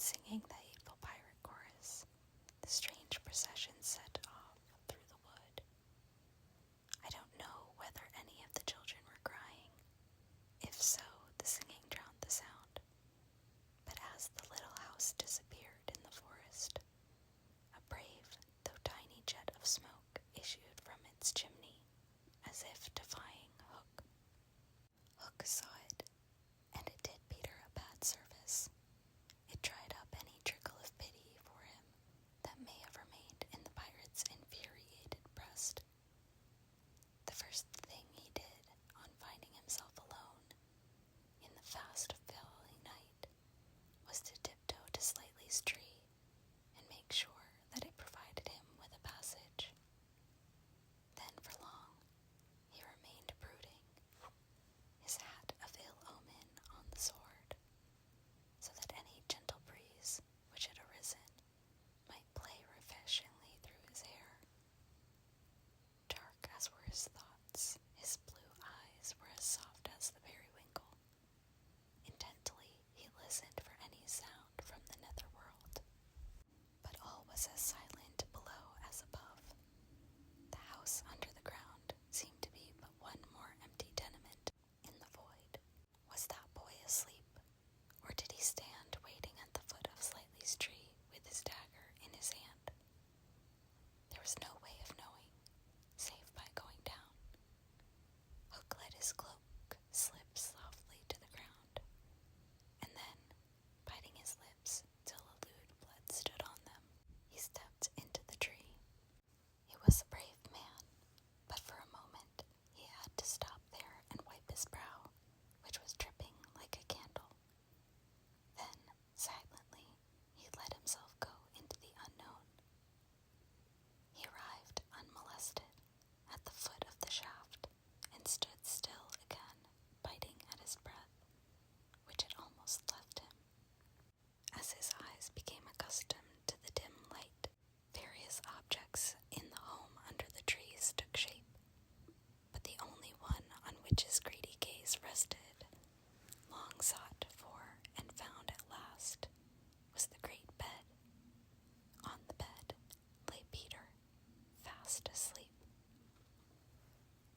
singing the hateful pirate chorus, the strange procession set off through the wood. I don't know whether any of the children were crying. If so, the singing drowned the sound. But as the little house disappeared in the forest, a brave, though tiny jet of smoke issued from its chimney, as if defying Hook. Hook saw it, and it did Peter a bad service. It dried up any trickle of pity for him that may have remained in the pirate's infuriated breast. The first thing he did on finding himself alone in the fast-falling night was to tiptoe to Slightly's tree and make sure that it provided him with a passage. Then for long he remained brooding, his hat of ill omen on the sword, so that any gentle breeze which had arisen might play refreshingly through his hair. Dark as were his thoughts, his blue eyes were as soft as the periwinkle. Intently he listened for any sound from the netherworld, but all was as silent below as above. The house under the ground seemed to be but one more empty tenement in the void. Was that boy asleep, or did he stand waiting at the foot of Slightly's tree with his dagger in his hand? There was no way of knowing, save by going down. Hook let his cloak slip softly to the ground, and then, biting his lips till a lewd blood stood on them, he stepped into the tree. He was a brave man, but for a moment he had to stop there and wipe his brow, which was dripping like a candle. Then, silently, he let himself go into the unknown. He arrived unmolested at the foot of the shaft and stood still again, biting at his breath, which had almost left him. As his eyes became accustomed to the dim light, various objects in the home under the trees took shape, but the only one on which his greedy gaze rested, long sought for and found at last, was the great bed. On the bed lay Peter, fast asleep.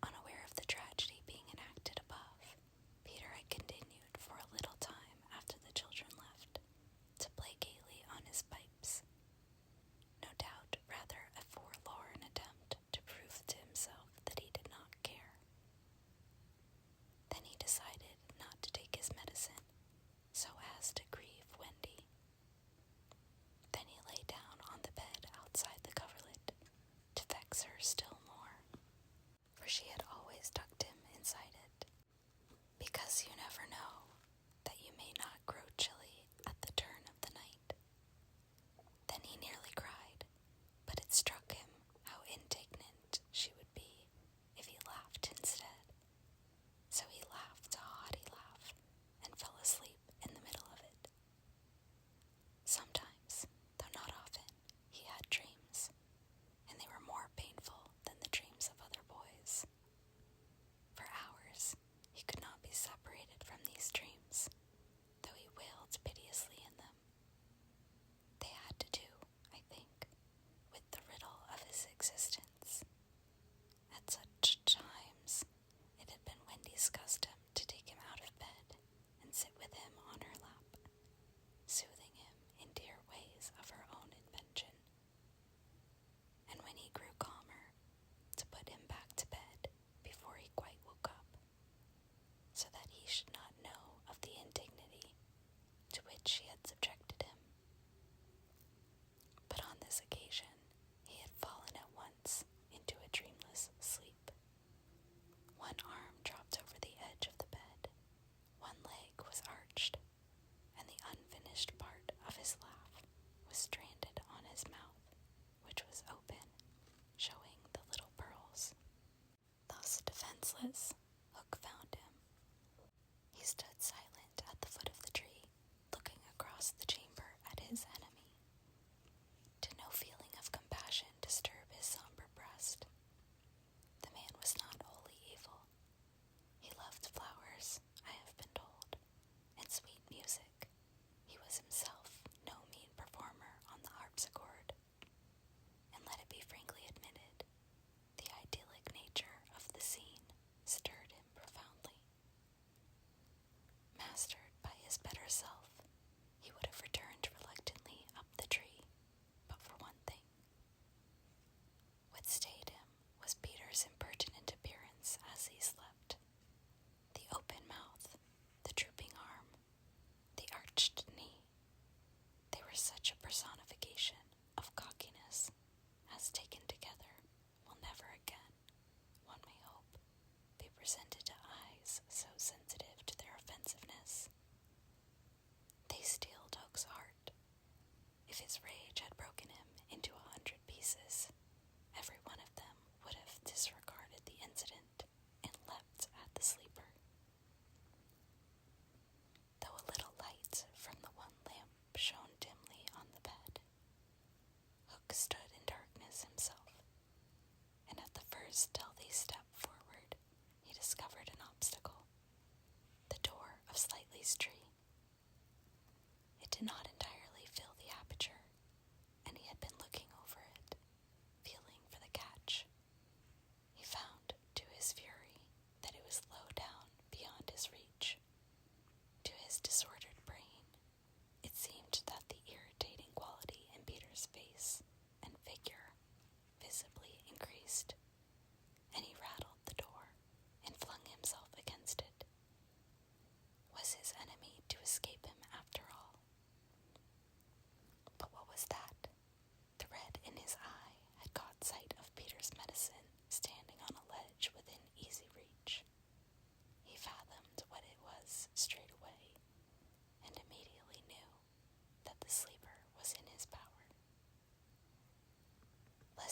Unaware of the tragedy being enacted above, Peter had continued for a little time after the children left to play gaily on his pipes, no doubt rather a forlorn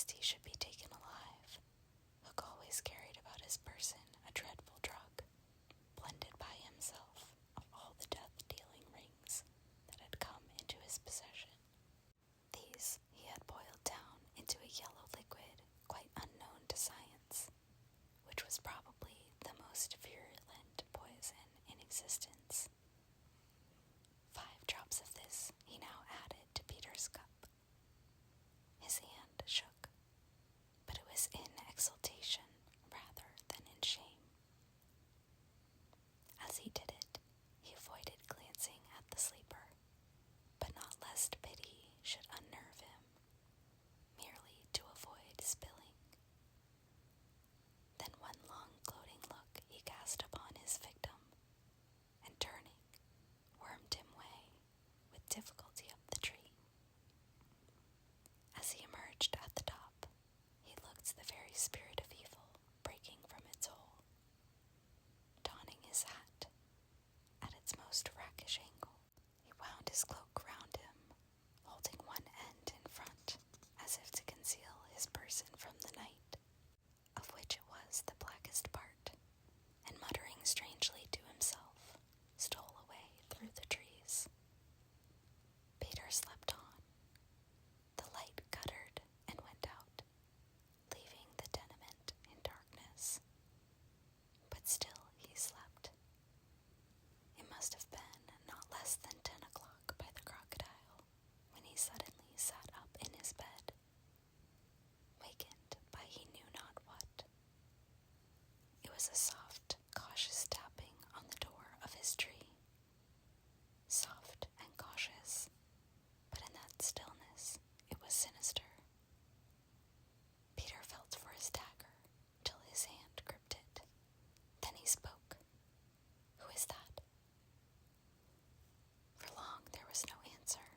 lest he should be taken alive, Hook always carried about his person a dreadful drug, blended by himself of all the death-dealing rings that had come into his possession. These he had boiled down into a yellow liquid quite unknown to science, which was probably the most virulent poison in existence. 5 drops of this he now added to Peter's cup. His hand shook, but it was in exultation rather than in shame. As he did it, he avoided glancing at the sleeper, but not lest pity should unnerve him, merely to avoid spilling. Then one long gloating look he cast upon his victim, and turning, wormed him way with difficulty up the tree. As he emerged at the top, he looked the very spirit of evil breaking from its hole, donning his hat at its most rakish angle. He wound his cloak round him, holding one end in front, as if to conceal his person from the night, of which it was the blackest part, and muttering strangely to himself, stole away through the trees. Peter slept on. The light guttered and went out, leaving the tenement in darkness. But still he slept. It must have been not less than 10 o'clock by the crocodile, when he suddenly sat up in his bed, wakened by he knew not what. It was a soft, cautious tapping on the door of his tree. Soft and cautious, but in that stillness it was sinister. Peter felt for his dagger till his hand gripped it. Then he spoke. "Who is that?" For long there was no answer.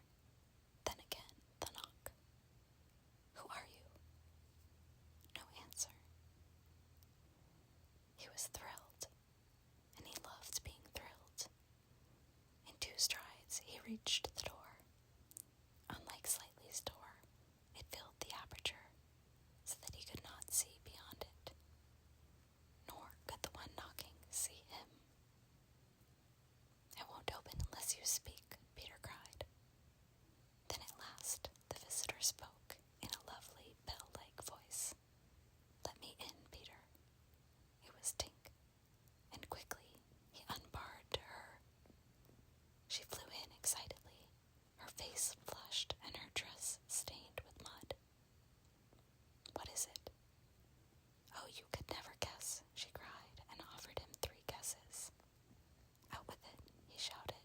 Then again the knock. "Who are you?" No answer. He was thrilled, and he loved being thrilled. In 2 strides he reached the door. Unlike Slightly's door, it filled the aperture, so that he could not see beyond it. Nor could the one knocking see him. "I won't open unless you speak," Peter cried. Then at last the visitor spoke in a lovely bell-like voice. "Let me in, Peter." It was Tink, and quickly he unbarred to her. She flew in excitedly, her face flushed and her dress stained with mud. "What is it?" "Oh, you could never guess," she cried, and offered him 3 guesses. "Out with it," he shouted.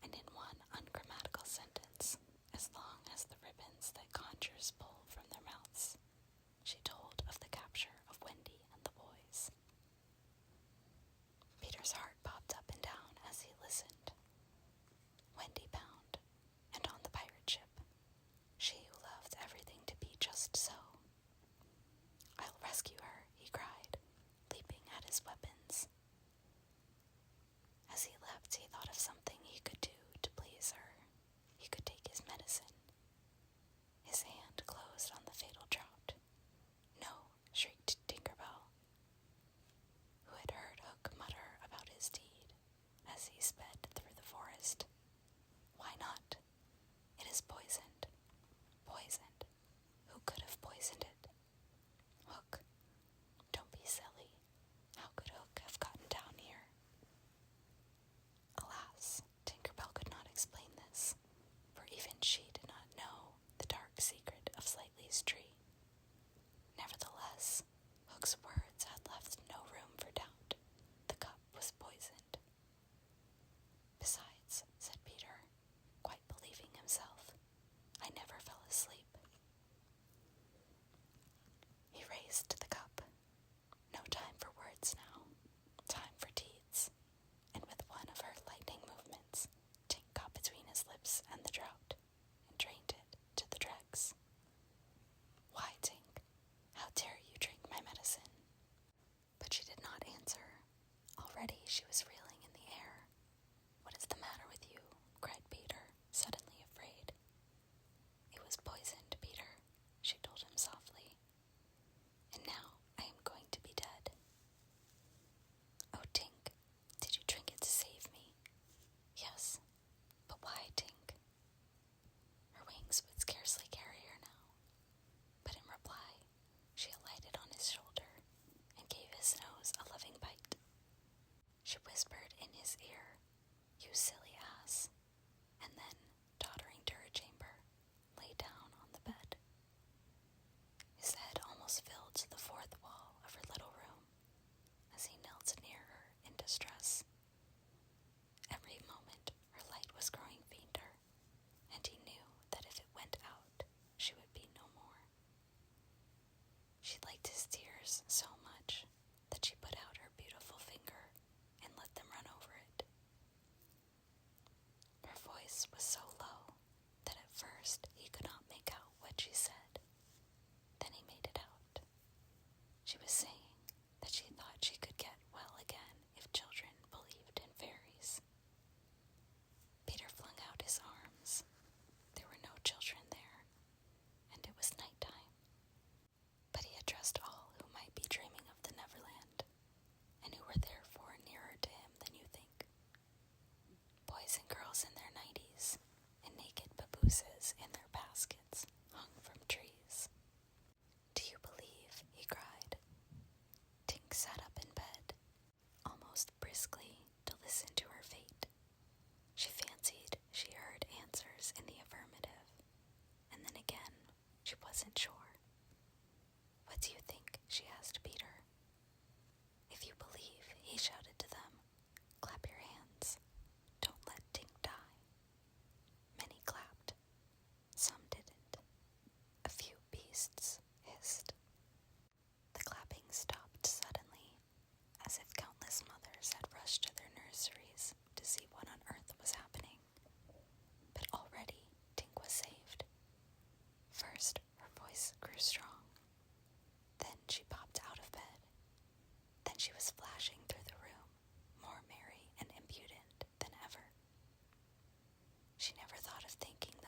And in one ungrammatical sentence, as long as the ribbons that conjurers pull from their mouths, she told of the capture of Wendy and the boys. Peter's heart popped up and down as he listened. Wendy bound, and on the pirate ship, she who loved everything to be just so. "I'll rescue her," he cried, leaping at his weapons. As he leapt, he thought of something he could do to please her. He could take his medicine. His hand closed on the fatal draught. "No," shrieked Tinkerbell, who had heard Hook mutter about his deed as he sped through the forest. "Why not? It is poisoned." "Poisoned? Who could have poisoned it?" "Hook. Don't be silly. How could Hook have gotten down here?" Alas, Tinkerbell could not explain this, for even she did not know the dark secret of Slightly's tree. Nevertheless, Hook's words had left no room for doubt. The cup was poisoned. "Besides," said Peter, quite believing himself, "I never fell asleep." He raised the cup. No time for words now. Time for deeds. And with one of her lightning movements, Tink got between his lips and the draught, and drained it to the dregs.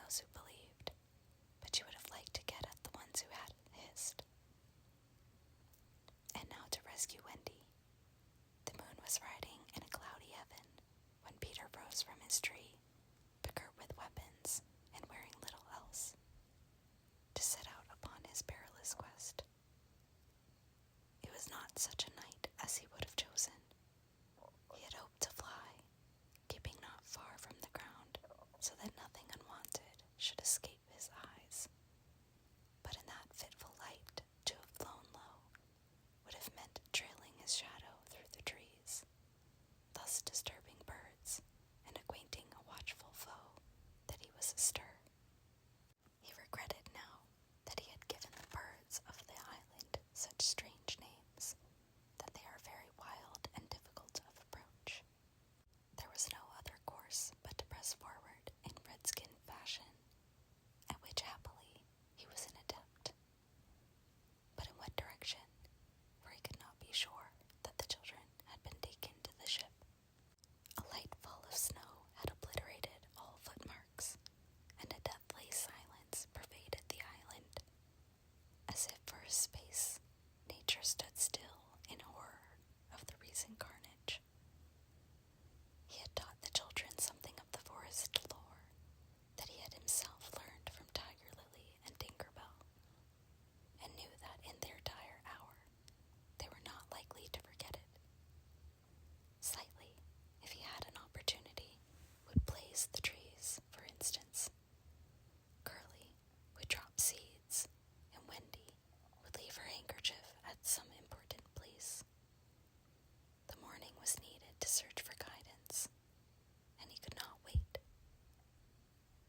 those who believed, but she would have liked to get at the ones who had hissed. And now to rescue Wendy. The moon was riding in a cloudy heaven when Peter rose from his tree, begirt with weapons and wearing little else, to set out upon his perilous quest. It was not such a night as he would have chosen. He had hoped to fly, keeping not far from the ground, so that nothing unwanted should escape his eyes. But in that fitful light, to have flown low would have meant trailing his shadow through the trees, thus disturbing birds and acquainting a watchful foe that he was astir. He regretted now that he had given the birds of the island such strange names, that they are very wild and difficult of approach. There was no other course but to press forward in redskin fashion, at which happily he was an adept. But in what direction? For he could not be sure that the children had been taken to the ship. A light fall of snow had obliterated all footmarks, and a deathly silence pervaded the island, as if for a space nature stood still in horror of the recent carnage. He had taught the children something of the forest lore that he had himself learned from Tiger Lily and Tinkerbell, and knew that in their dire hour they were not likely to forget it. Slightly, if he had an opportunity, would blaze the trees, for instance. Curly would drop seeds, and Wendy would leave her handkerchief at some important place. The morning was needed to search for guidance, and he could not wait.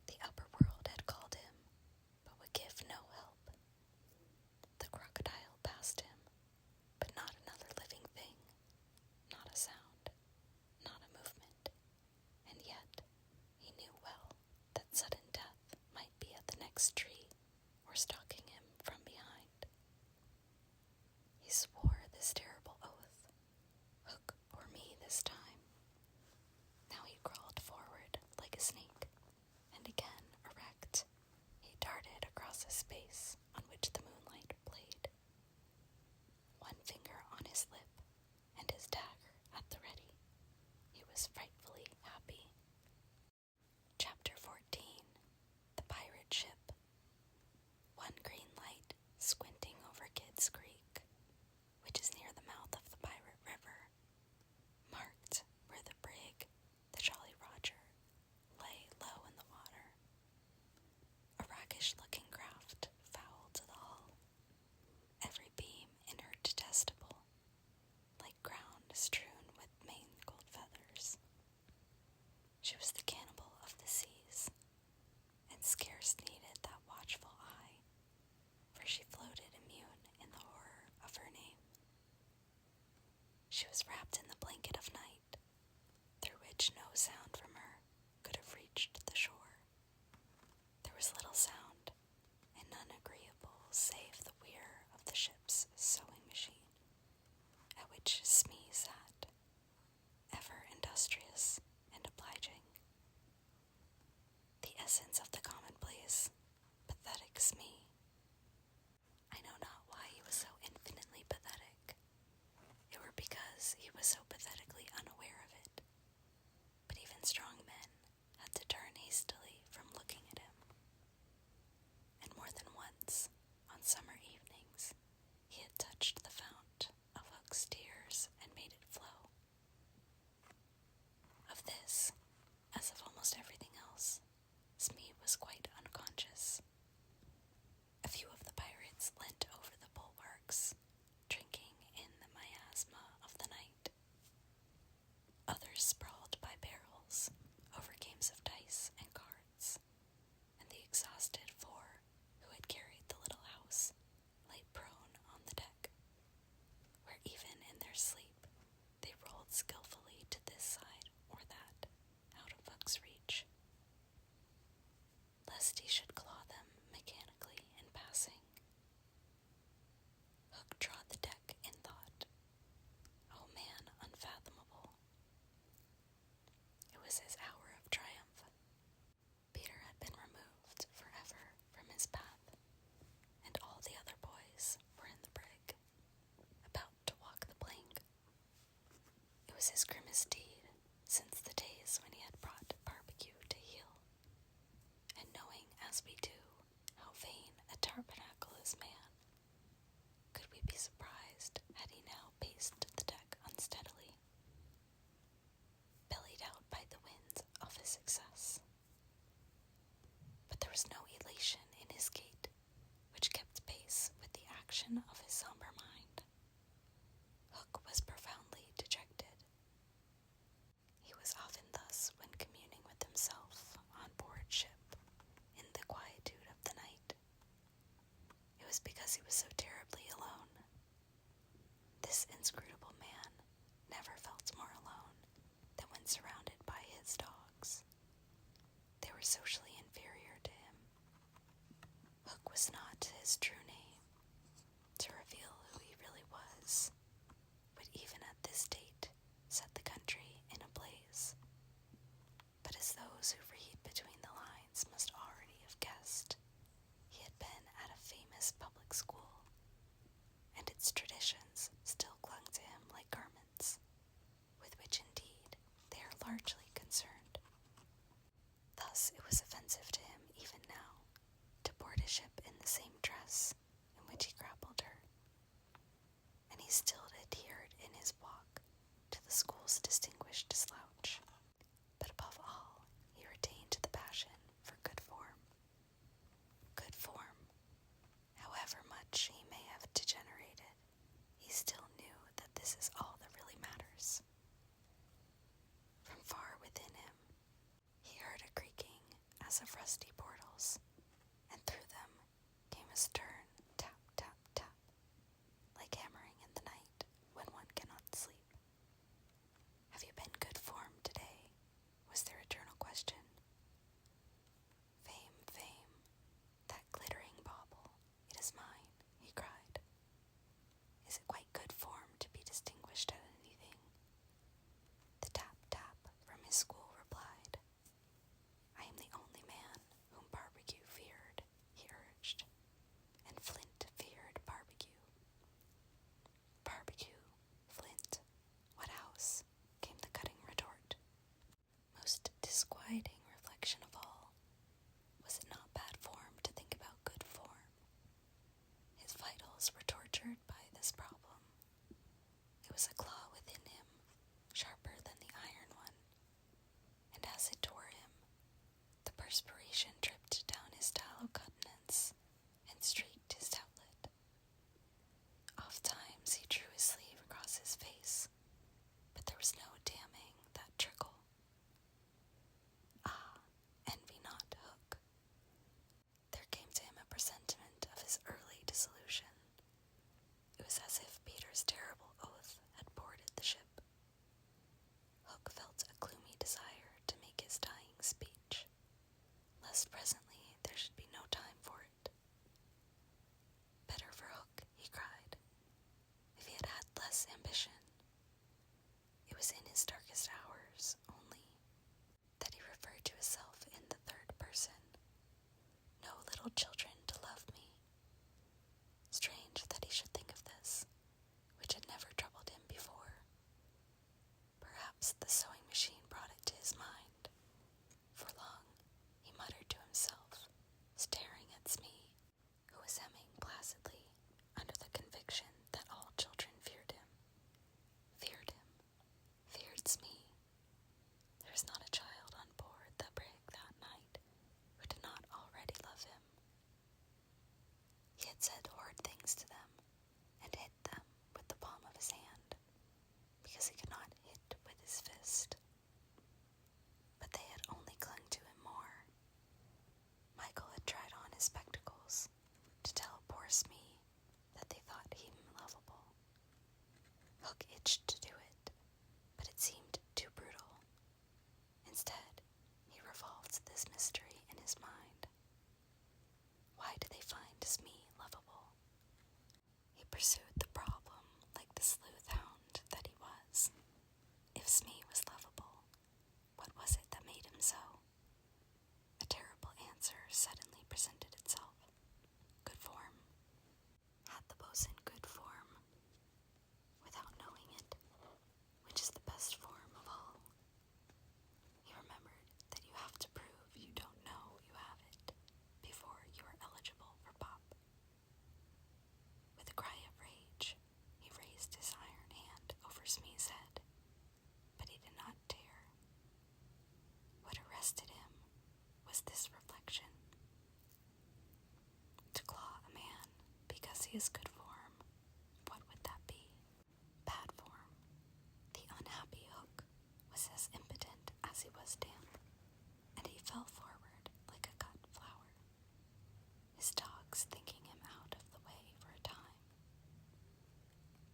The upper world had called him, but would give no help. The crocodile passed him, but not another living thing, not a sound, not a movement, and yet he knew well that sudden death might be at the next tree or stalking him from behind. He swore this terrible oath, hook or me this time. Now he crawled forward like a snake, and again erect, he darted across a space on which the moonlight played, one finger on his lip and his dagger at the ready. He was frightfully happy. Chapter 14. The Pirate Ship. One green light squinting over Kidd's Creek, which is near the mouth of the Pirate River, marked where the brig, the Jolly Roger, lay low in the water. A rakish-looking craft foul to the hull, every beam in her detestable, like ground strewn with mangled feathers. She was the cannibal of the seas, and scarce needed that watchful eye, for she floated immune in the horror of her name. She was wrapped in the blanket of night, through which no sound from her could have reached the shore. There was little sound, and none agreeable save the whir of the ship's sewing machine, at which Smee sat, ever industrious and obliging. The essence of the commonplace, pathetic Smee. I know not why he was so infinitely pathetic. It were because he was so pathetically unaware of it. But even strong men had to turn hastily from looking at him. And more than once, on summer evenings, he had touched the fount of Hook's tears and made it flow. Of this, as of almost everything else, Smee was quite unconscious. A few of the pirates leant over the bulwarks, drinking in the miasma of the night. Others sprawled by barrels over games of dice and cards, and the exhausted four who had carried the little house lay prone on the deck, where even in their sleep they rolled skillfully to this side or that, out of Hook's reach, lest he should claw them mechanically in passing. Hook trod the deck in thought. O man unfathomable! It was his hour of triumph. Peter had been removed, was his grimmest deed since the days when he had brought barbecue to heel. And knowing, as we do, how vain a tabernacle is man, could we be surprised had he now paced the deck unsteadily, bellied out by the wind of his success? But there was no elation in his gait, which kept pace with the action of his somber mind. Hook was profoundly dejected. He was often thus when communing with himself on board ship in the quietude of the night. It was because he was so terribly alone. This inscrutable man never felt more alone than when surrounded by his dogs. They were socially inferior to him. Hook was not his true name. To reveal who he really was would even at this date set the country in a blaze. But as those who read between the lines must already have guessed, he had been at a famous public school, and its traditions still clung to him like garments, with which indeed they are largely concerned. Thus it was offensive to him even now to board a ship in the same dress in which he grappled her, and he still adhered in his walk to the school's distinguished slouch. But above all, he retained the passion for good form. Good form. However much he may have degenerated, he still knew that this is all that really matters. From far within him, he heard a creaking as of rusty portals, and through them came a stern tap, tap, tap, like hammering in the night when one cannot sleep. Have you been good form today? Was their eternal question. Fame, fame, that glittering bauble, it is mine, he cried. Is it quite good form to be distinguished at anything? The tap, tap from his school replied. I am the only man whom barbecue feared, he urged, and Flint feared barbecue. Barbecue, Flint, what house? Came the cutting retort. Most disquieting reflection of all, was it not bad form to think about good form? His vitals were tortured by this problem. It was a claw within him, sharper than the iron one, and as it tore him, the perspiration dripped down his sallow countenance and streaked his doublet. Ofttimes he drew his sleeve across his face, but there was no damming that trickle. Ah, envy not Hook. There came to him a presentiment of his early dissolution. It was as if Peter's terrible oath had boarded the ship. Hook felt a gloomy desire to make his dying speech, lest presently there should be no time for it. Better for Hook, he cried, if he had had less ambition. It was in his darkest hours only that he referred to himself in the third person. No little children to love me. Strange that he should think of this, which had never troubled him before. Perhaps the sewing machine brought it to his mind. For long he muttered to himself, staring at Smee, who was hemming placidly under the conviction that all children feared him. Feared him. Feared Smee. There was not a child on board the brig that night who did not already love him. He had said horrid things to them, and hit them with the palm of his hand, because he could not hit with his fist. But they had only clung to him more. Michael had tried on his spectacles to tell poor Smee that they thought him lovable. Hook itched to do it, but it seemed too brutal. Instead, he revolved this mystery in his mind. Why did they find Smee lovable? He pursued the problem like the sleuth hound that he was. If Smee was lovable, what was it that made him so? A terrible answer suddenly presented itself. Good form. Had the boatswain good form? Without knowing it, which is the best form? he is good form, what would that be? Bad form. The unhappy Hook was as impotent as he was damp, and he fell forward like a cut flower, his dogs thinking him out of the way for a time.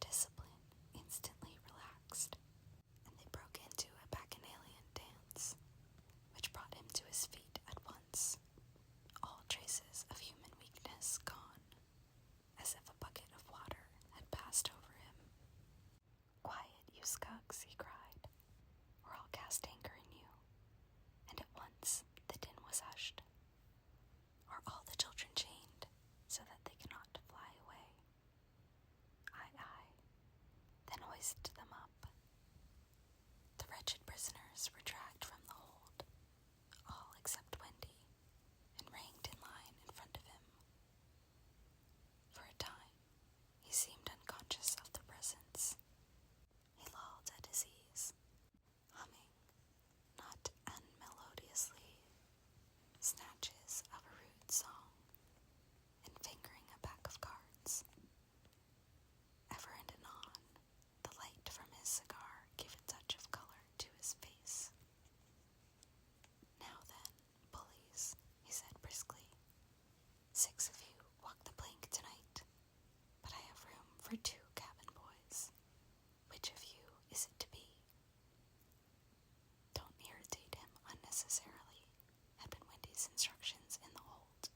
Discipline instantly relaxed, and they broke into a bacchanalian dance, which brought him to his feet at once, all traces of human weakness gone, as if a bucket of water had passed over him. "Quiet, you skunks," he cried, "or I'll cast anchor in you." And at once the din was hushed. "Are all the children chained, so that they cannot fly away?" "Aye, aye." "Then hoist them up." The wretched prisoners were dragged from the hold, all except Wendy, and ranged in line in front of him. For a time, he seemed unconscious of their presence. He lolled at his ease, humming, not unmelodiously, snatches of a rude song, and fingering a pack of cards. Ever and anon, the light from his cigar gave a touch of color to his face. "Now then, bullies," he said briskly, "6 of you walk the plank tonight, but I have room for 2 cabin boys. Which of you is it to be?" "Don't irritate him unnecessarily," had been Wendy's instructions in the hold,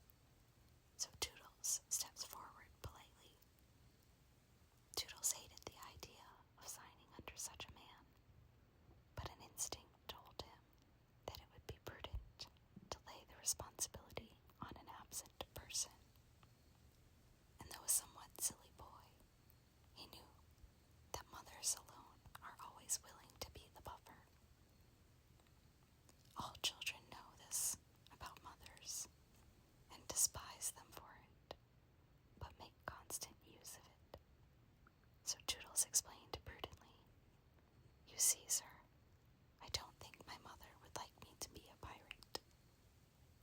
so Toodles stepped forward politely. Toodles hated the idea of signing under such a man, but an instinct told him that it would be prudent to lay the responsibility on an absent person. And though a somewhat silly boy, he knew that mothers alone are always willing to be the buffer. All children know this about mothers, and despise them for it, but make constant use of it. So Toodles explained prudently, "You see, sir, I don't think my mother would like me to be a pirate.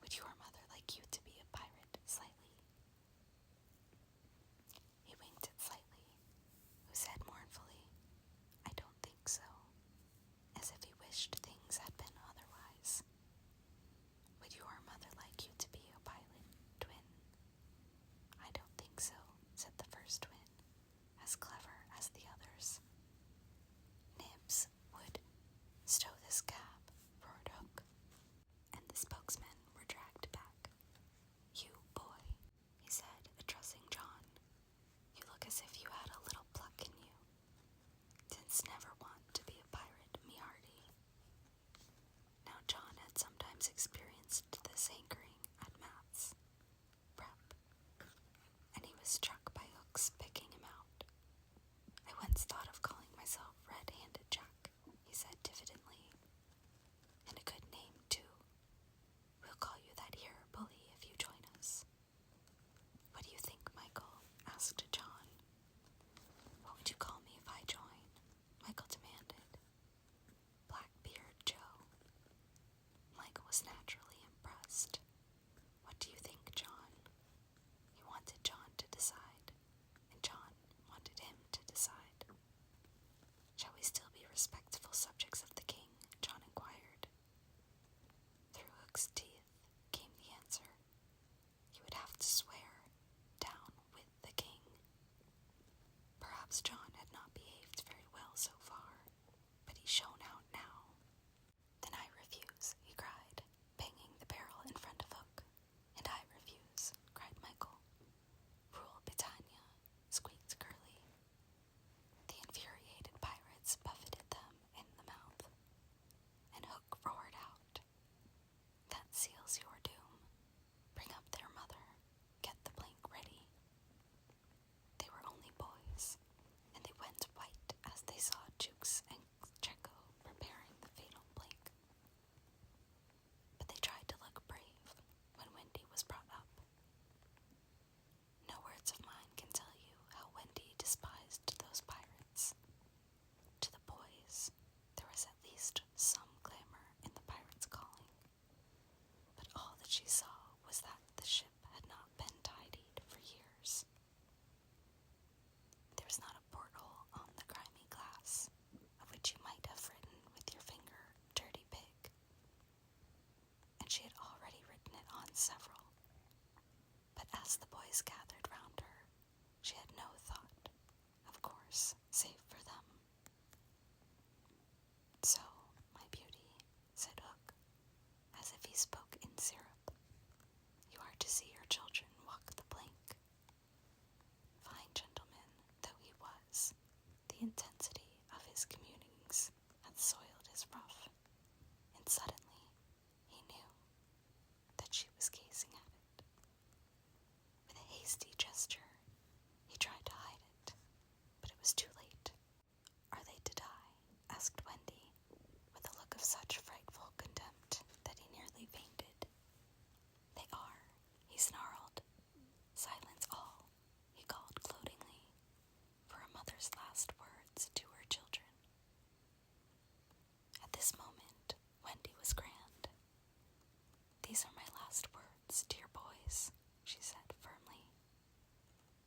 Would your mother like you to be a pirate, Slightly?" He winked at Slightly, who said mournfully, "I don't think so," as if he wished things had been otherwise. "Would your mother like you to be a pilot, Twin?" "I don't think so," said the first twin, as clever as the others. "Nibs would stow this cab," roared Hook, and the spokesmen were dragged back. "You, boy," he said, addressing John, "you look as if you had a little pluck in you. Didn't never want to be a pirate, me hearty." Now John had sometimes experienced this hankering at maths, prep, and he was struck by Hook's picking him out. "I once thought of calling myself Red-Handed Jack," he said diffidently, "and a good name, too. We'll call you that here, bully, if you join us." "What do you think, Michael?" asked John. "What would you call me if I join?" Michael demanded. "Blackbeard Joe." Michael was naturally impressed. "What do you think, John?" He wanted John to decide, and John wanted him to decide. "Shall we still be respectful subjects of the king?" John inquired. Through Hook's teeth came the answer. "You would have to swear down with the king." Perhaps John had not behaved very well so far, but he shone out now. "Then I refuse," he cried, banging the barrel in front of Hook. "And I refuse," cried Michael. "Rule Britannia," squeaked Curly. The infuriated pirates buffeted them in the mouth, and Hook roared out, "That seals your doom. Bring up their mother. Get the plank ready." They were only boys, and But as the boys gathered round her, she had no thought, of course, save for them. "So, my beauty," said Hook, as if he spoke in syrup, "you are to see your children walk the plank." Fine gentleman though he was, the intensity of his communings had soiled his ruff, and suddenly he knew that she was gazing at it. With a hasty gesture, he tried to hide it, but it was too late. "Are they to die?" asked Wendy, with a look of such frightful contempt that he nearly fainted. "They are," he snarled. "Silence all," he called gloatingly, for a mother's last words to her children. At this moment, Wendy was grand. "These are my last words, dear boys," she said firmly.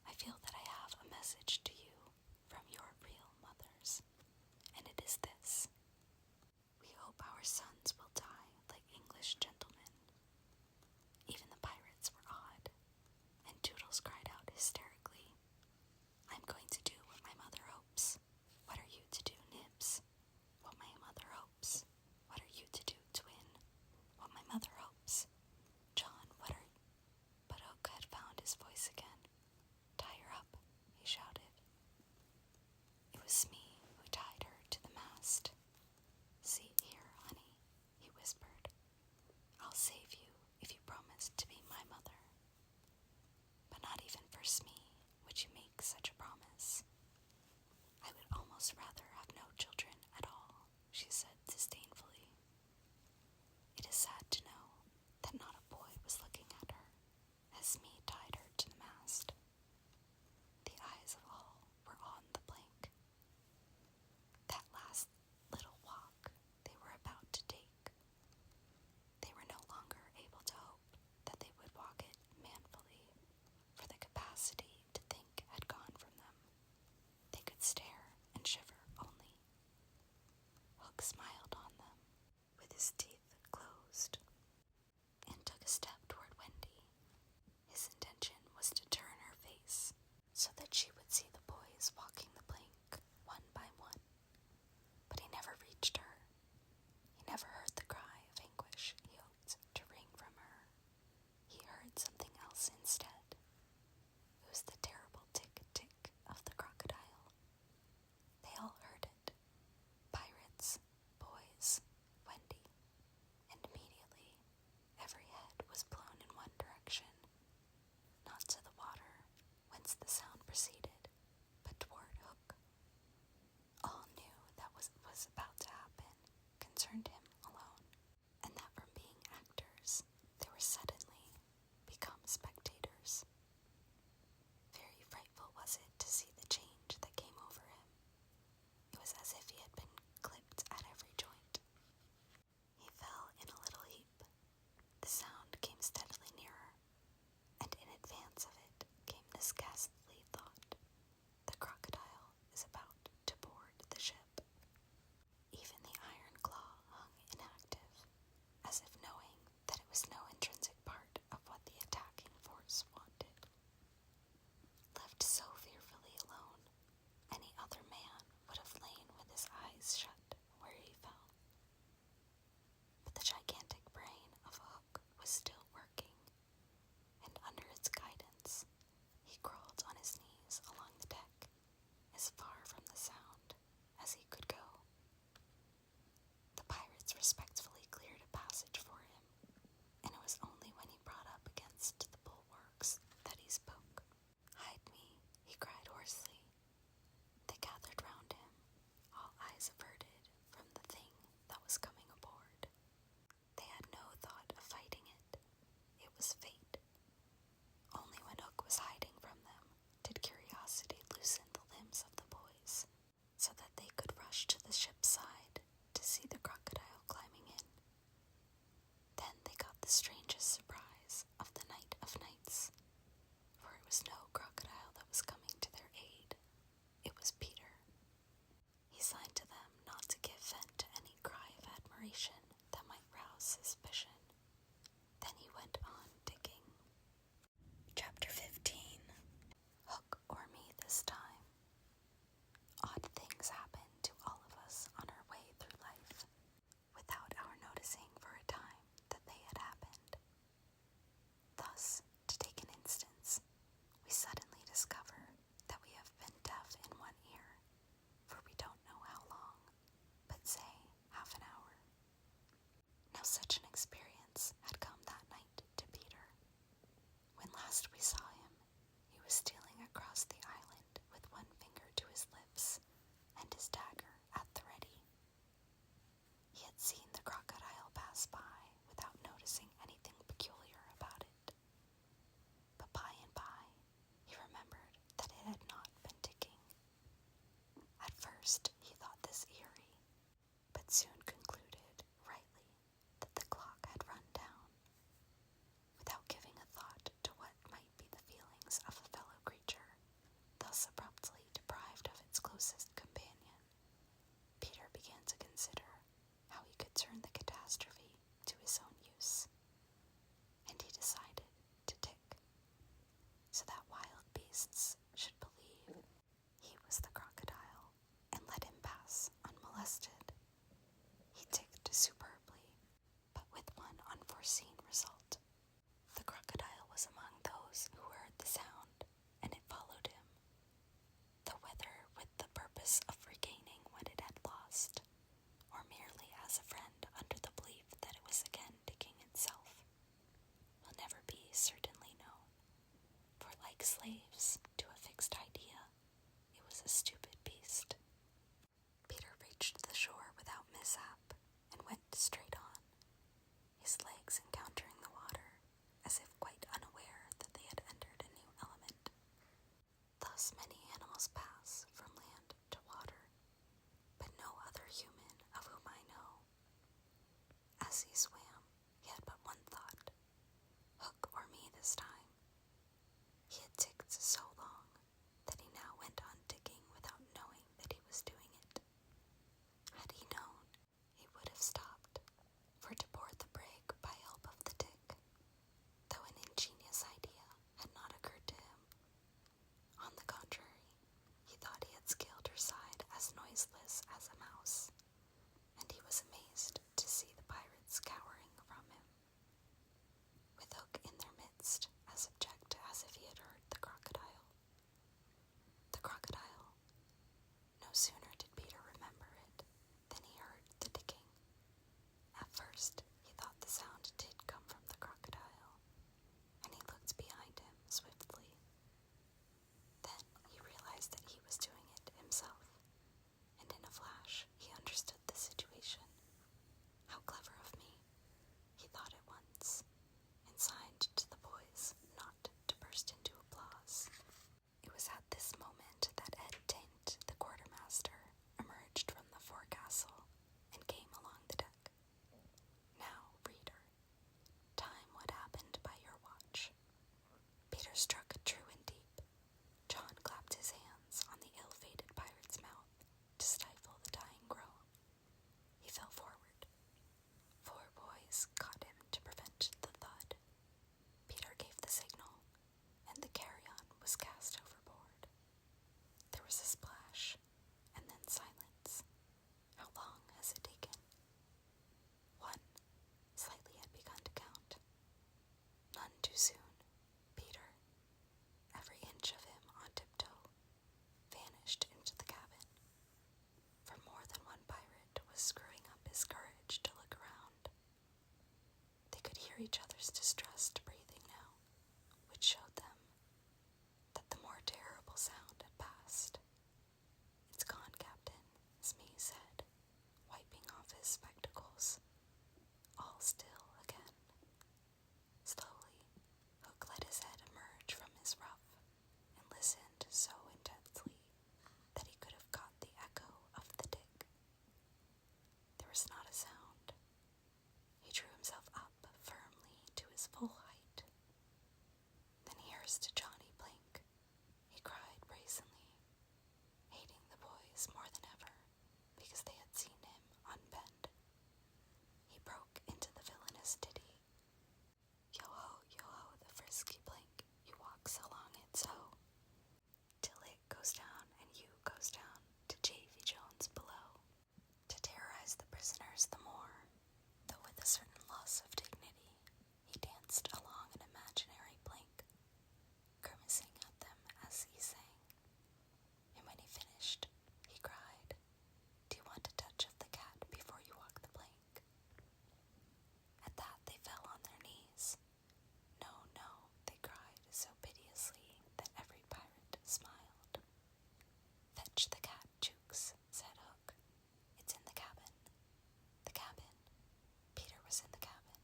"I feel that I have a message to you from your real mothers, and it is this. We hope our sons will die like English gentlemen." Even the pirates were awed, and Toodles cried out hysterically, "I'm going to do what my mother hopes. What are you to do, Nibs?" "What my mother hopes." "What are you to do, Twin?" "What my mother hopes." "John, what are you—" But Hook had found his voice again. "Tie her up," he shouted. "It was me who tied her to the mast. See here, honey," he whispered. "I'll save you if you promise to be my mother. But not even for Smee would you make such a promise. I would almost rather have no children at all," she said disdainfully. It is sad to know that not a boy was looking at her as Smee tied her to the mast. The eyes of all were on the plank. That last little walk they were about to take, they were no longer able to hope that they would walk it manfully, for the capacity to think had gone from them. They could stare and shiver only. Hook smiled on them, with his teeth closed, and took a step toward Wendy. His intention was to turn her face, so that she would see the boys walking the plank one by one. But he never reached her. He never heard the cry of anguish he hoped to wring from her. He heard something else instead. It was the terrible tick-tick of the crocodile. They all heard it. Pirates, boys, Wendy. And immediately, every head was blown in one direction, not to the water, whence the sound proceeded, but toward Hook. All knew that what was about to happen concerned him alone, and that from being actors, they were suddenly become spectators. Very frightful was it to see the change that came over him. It was as if he had been clipped at every joint. He fell in a little heap. The sound came steadily nearer, and in advance of it came this ghastly thought: the crocodile is about to board the ship. Even the iron claw hung inactive, as if knowing that it was no intrinsic part of what the attacking force wanted. Left so fearfully alone, any other man would have lain with his eyes shut where he fell. But the gigantic brain of Hook was still working, and under its guidance, he crawled on his knees along the deck, as far from the sound as he could go. The pirates respectfully cleared a passage for him, and it was only when he brought up against the bulwarks that he spoke. "Hide me," he cried hoarsely. They gathered round him, all eyes averted from the thing that was coming aboard. They had no thought of fighting it. It was fate. Only when Hook was hiding from them did curiosity loosen the limbs of the boys, so that they could rush to the ship's side to see the crocodile climbing in. Then they got the strangest surprise of the night of nights, for it was no crocodile that was coming to their aid. It was Peter. He signed to them not to give vent to any cry of admiration that might rouse suspicion. Then he went on digging. slaves to a fixed idea. It was a stupid beast. Peter reached the shore without mishap and went straight on, his legs encountering the water, as if quite unaware that they had entered a new element. Thus many animals pass from land to water, but no other human of whom I know. As he swam, he had but one thought: Hook or me this time. He had ticked so long that he now went on ticking without knowing that he was doing it. Had he known, he would have stopped, for to board the brig by help of the tick, though an ingenious idea had not occurred to him. On the contrary, he thought he had scaled her side as noiseless as a mouse, and he was amazed to see the pirates cowering from him, with Hook in their midst, as abject as if he had heard the crocodile. The crocodile. No sooner did Peter remember it than he heard the ticking. At first, he thought the sound did come from the crocodile, and he looked behind him swiftly. Then he realized that he was doing it himself, and in a flash he understood the situation. How clever of me, he thought at once, and signed to the boys not to burst into applause. It was at this moment that Ed Taint, the quartermaster, emerged from the forecastle and came along the deck. Now, reader, time what happened by your watch. Peter struck true and deep. John clapped his hands on the ill-fated pirate's mouth to stifle the dying groan. He fell forward. 4 boys caught him to prevent the thud. Peter gave the signal, and the carry-on was cast overboard. There was a splash, and then silence. How long has it taken? 1. Slightly had begun to count. None too soon. Peter, every inch of him on tiptoe, vanished into the cabin. For more than one pirate was screwing up his courage to look around. They could hear each other's distressed breathing now, which showed them that the more terrible sound had passed. It's gone, Captain, Smee said, wiping off his spectacles. All still again. Slowly, Hook let his head emerge from his ruff and listened so intensely that he could have caught the echo of the tick. There was not a sound. He drew himself up firmly to his full height. Then here's to Johnny Blink, he cried brazenly, hating the boys more than ever because they had seen him unbend. He broke into the villainous ditty. Yo ho, the frisky Blink, you walk so long it so, till it goes down and you goes down to Davy Jones below. To terrorize the prisoners the more, though with a certain loss of dignity, he danced along an imaginary Blink, grimacing at them as he sang. And when he finished, he cried, Do you want a touch of the cat before you walk the plank? At that they fell on their knees. No, they cried so piteously that every pirate smiled. Fetch the cat, Jukes, said Hook. It's in the cabin. The cabin. Peter was in the cabin.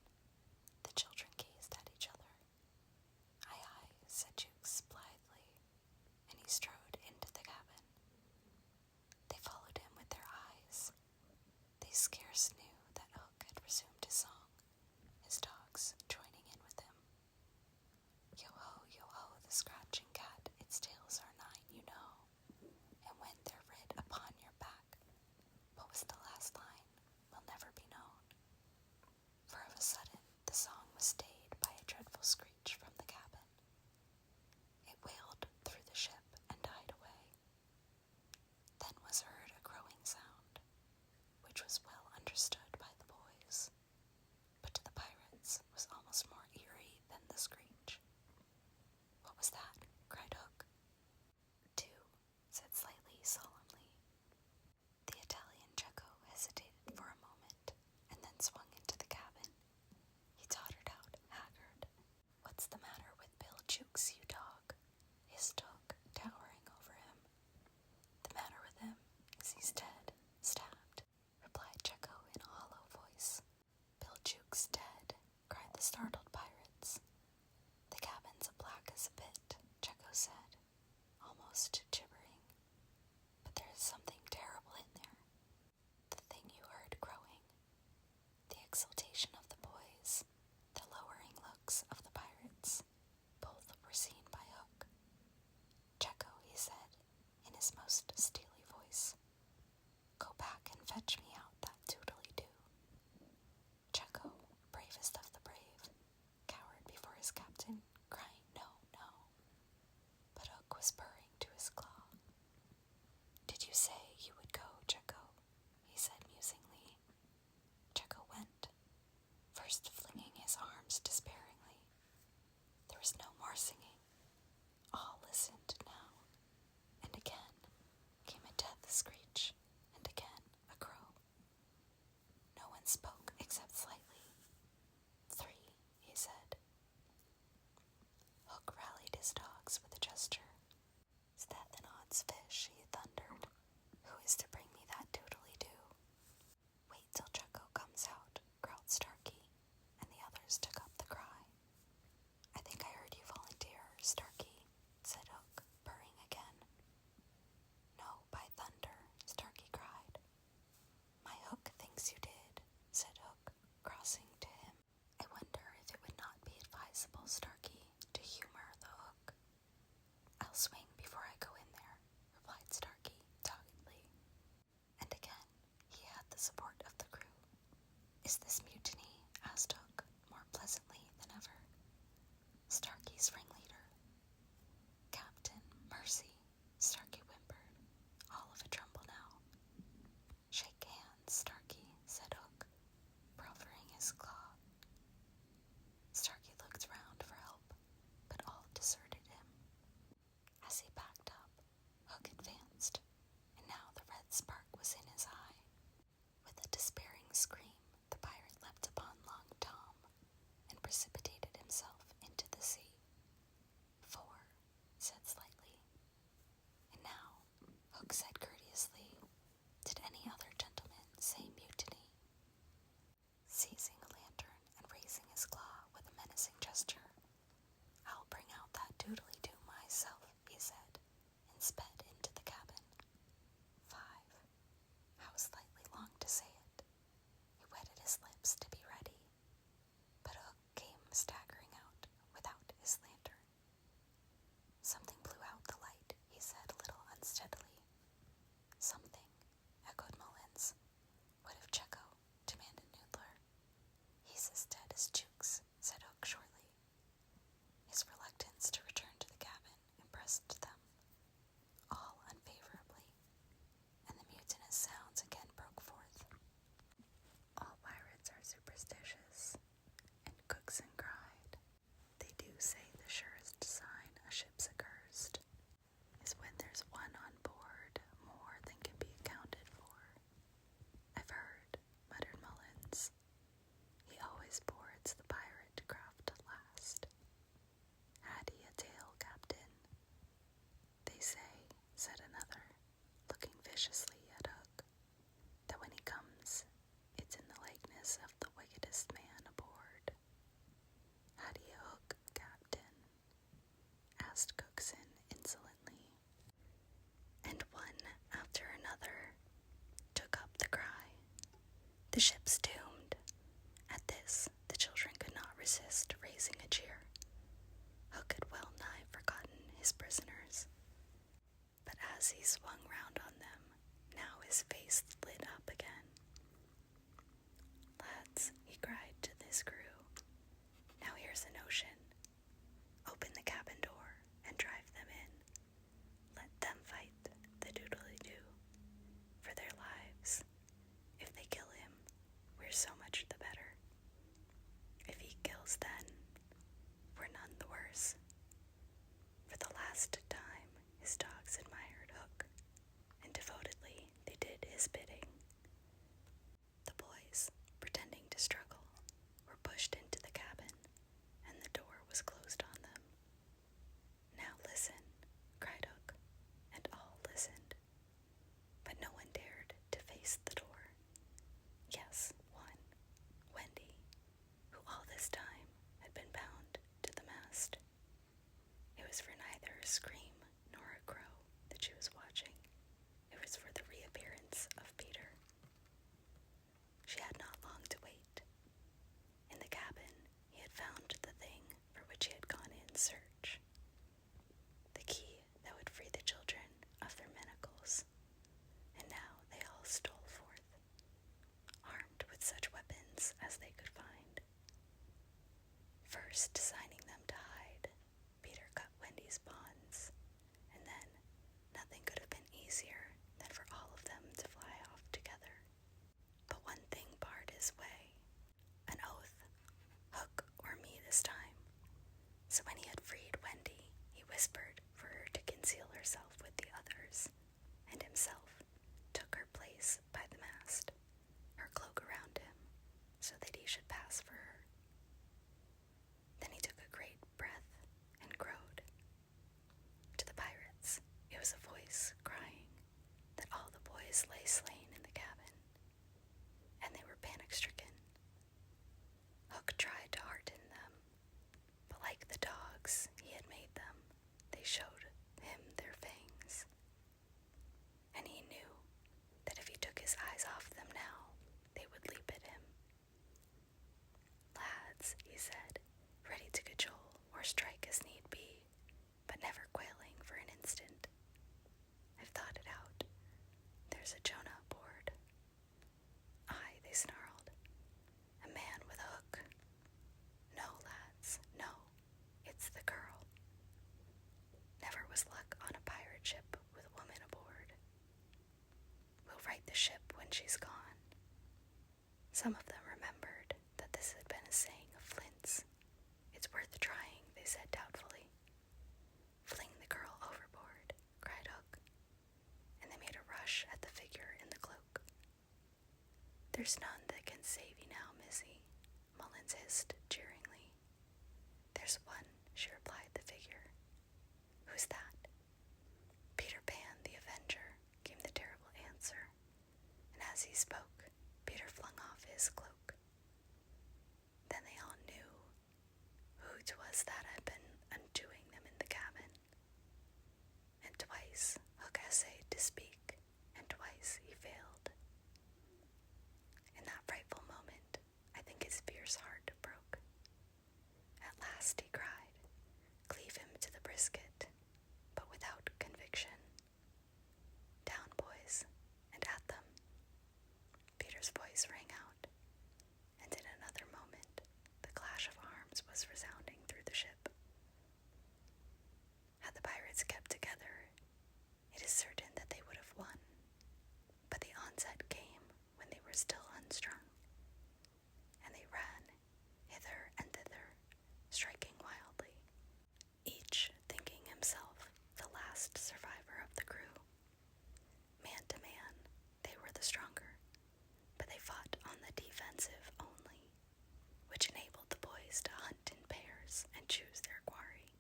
The children gazed at each other. Aye, said Jukes blithely, and he strode into the cabin. They followed him with their eyes. They scarce knew that Hook had resumed his song, his dogs joining in with him. Yo ho, the scratching cat, its tails are 9, you know, and when they're rid upon your back, what was the last line will never be known. For of a sudden the song was stayed by a dreadful screech from the cabin. It wailed through the ship and died away. Then was heard a crowing sound, which was well understood by the boys, but to the pirates was almost more eerie than the screech. What was that? Cried Hook. 2, said Slightly solemnly. The Italian Jekko hesitated for a moment, and then swung into the cabin. He tottered out, haggard. What's the matter with Bill Jukes, you dog? noticed Hook towering over him. "The matter with him is he's dead, stabbed," replied Jekko in a hollow voice. "Bill Juke's dead," cried the startled pirates. "The cabin's black as a pit," Jekko said, almost gibbering. "But there is something terrible in there. The thing you heard crowing." The exultation of the boys, the lowering looks of the pirates, both were seen by Hook. "Jekko," he said, in his most steely voice, "go back and fetch me out that doodly-doo." Jekko, bravest of the brave, cowered before his captain, crying "No, no." But Hook was purring to his claw. "Did you say you would go, Jekko?" he said musingly. Jekko went, first flinging his arms despairingly. There was no more singing. All listened now, and again came a death screech, and again a crow. No one spoke except slightly. "3," he said. Hook rallied his dogs with a gesture. "Is that an odds fish?" he thundered. "Who is to bring me that doodly-doo?" "Wait till Jekko comes out," growled Starkey, and the others took up the cry. "I think I heard you volunteer, Starkey," said Hook, purring again. "No, by thunder," Starkey cried. "My Hook thinks you did," said Hook, crossing to him. "I wonder if it would not be advisable, Starkey, to humor the Hook." "I'll swing before I go in there," replied Starkey doggedly. And again he had the support of the crew. "Is this mutiny?" asked Hook, more pleasantly than ever. "Starkey's ringleader." "Captain, mercy," Starkey whimpered, all of a tremble now. "Shake hands, Starkey," said Hook, proffering his claw. Starkey looked round for help, but all deserted him. As he backed up, Hook advanced, and now the red spark was in his eye. With a despairing scream, the pirate leapt upon Long Tom, and precipitated himself into the sea. "4," said slightly. "And now," Hook said courteously, "did any other gentleman say mutiny?" Seizing a lantern and raising his claw with a menacing gesture, "I'll bring out that doodly-doo myself," he said, and sped into the cabin. 5. How slightly longed to say it. He wetted his lips to be ready, but Hook came staggering out without his lantern. "Something blew out the light," he said a little unsteadily. "Something," echoed Mullins. "What of Jekko?" demanded Noodler. "He's as dead as Jukes," said Hook shortly. His reluctance to return to the cabin impressed them all unfavorably, and the mutinous sounds again broke forth. "All pirates are superstitious," and Cookson cried. "They do say the surest sign a ship's accursed is when there's one on board more than can be accounted for." "I've heard," muttered Mullins. "He always boards the pirate craft last. Had he a tail, Captain?" "They say," said another, looking viciously at Hook, "that when he comes, it's in the likeness of the wickedest man aboard." "Had he a hook, Captain?" asked Cookson insolently. And one after another took up the cry, "The ship's doomed." At this, the children could not resist raising a cheer. Hook had well nigh forgotten his prisoners, but as he swung round on them, now his face lit up again. "Lads," he cried to his crew, "now here's a notion. Open the cabin door and drive them in. Let them fight the doodly-doo for their lives. If they kill him, we're so much the better. If he kills then, we're none the worse." For the last time, his dogs admired Hook, and devotedly they did his bidding. The boys, pretending to struggle, were pushed into the cabin, and the door was closed on them. "Now listen," scream nor a crow that she was watching. It was for the reappearance of Peter. She had not long to wait. In the cabin, he had found the thing for which he had gone in search. The key that would free the children of their manacles. And now they all stole forth, armed with such weapons as they could find. First designing them to hide, Peter cut Wendy's bonds, and then nothing could have been easier than for all of them to fly off together. But one thing barred his way. An oath. Hook or me this time. So when he had freed Wendy, he whispered for her to conceal herself with the others, and himself took her place by the mast, her cloak around him, so that he should pass for her. Then he took a great breath and crowed. To the pirates, it was a voice crying that all the boys lay slain in the cabin, and they were panic-stricken. Hook tried to hearten them, but like the dogs he had made them, they showed him their fangs. And he knew that if he took his eyes off them now, they would leap at him. Lads, he said, ready to cajole or strike as need be, but never quailing for an instant. I've thought it out. There's a Jonah aboard. Aye, they snarled. A man with a hook. No, lads, no. It's the girl. Never was luck on a pirate ship with a woman aboard. We'll right the ship when she's gone. Some of them remembered that this had been a saying of Flint's. It's worth trying, they said doubtfully. Fling the girl overboard, cried Hook, and they made a rush at the figure in the cloak. There's none that can save you now, Missy, Mullins hissed jeeringly. There's one, she replied the figure. Who's that? Peter Pan, the Avenger, came the terrible answer, and as he spoke, Peter flung off his cloak. Then they all knew who 'twas that had been undoing them in the cabin. And twice Hook essayed to speak, and twice he failed. In that frightful moment, I think his fierce heart broke. At last he cried, cleave him to the brisket, but without conviction. Down, boys, and at them. Peter's voice rang out, and in another moment the clash of arms was resounding through the ship. Had the pirates kept together, it is certain that they would have won, but the onset came when they were still unstrung, and they ran hither and thither, striking wildly, each thinking himself the last survivor of the crew. Man to man, they were the stronger, but they fought on the defensive only, which enabled the boys to hunt in pairs and choose their quarry.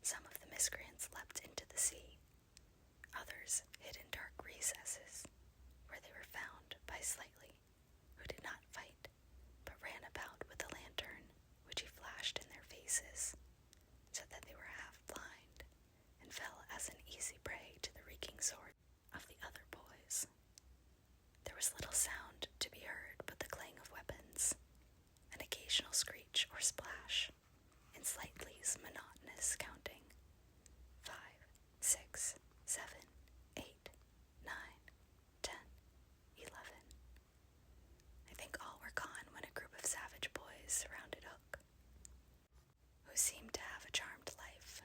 Some of the miscreants leapt into the sea, others hid in dark recesses, where they were found by Slightly, who did not fight, but ran about with a lantern, which he flashed in their faces, so that they were half blind, and fell as an easy prey to the reeking sword of the other boys. There was little sound to be heard but the clang of weapons, an occasional screech or splash, and Slightly's monotonous counting. 5, 6, 7, 8, 9, 10, 11. I think all were gone when a group of savage boys surrounded Hook, who seemed to have a charmed life,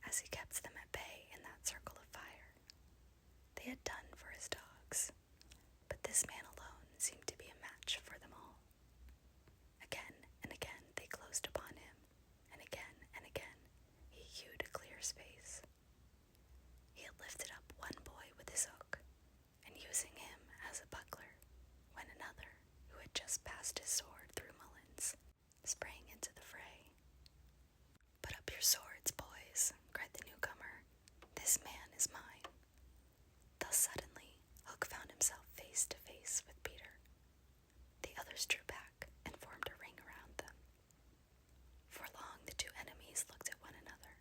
as he kept them at bay in that circle of fire. They had done for his dogs, but this man alone seemed to be a match for them all. Again and again they closed upon him, and again he hewed a clear space. He had lifted up one boy with his hook, and using him as a buckler, when another, who had just passed his sword through Mullins, sprang into the fray. Put up your swords, boys, cried the newcomer. This man is mine. Thus suddenly, Hook found himself face to face with Peter. The others drew back and formed a ring around them. For long the two enemies looked at one another.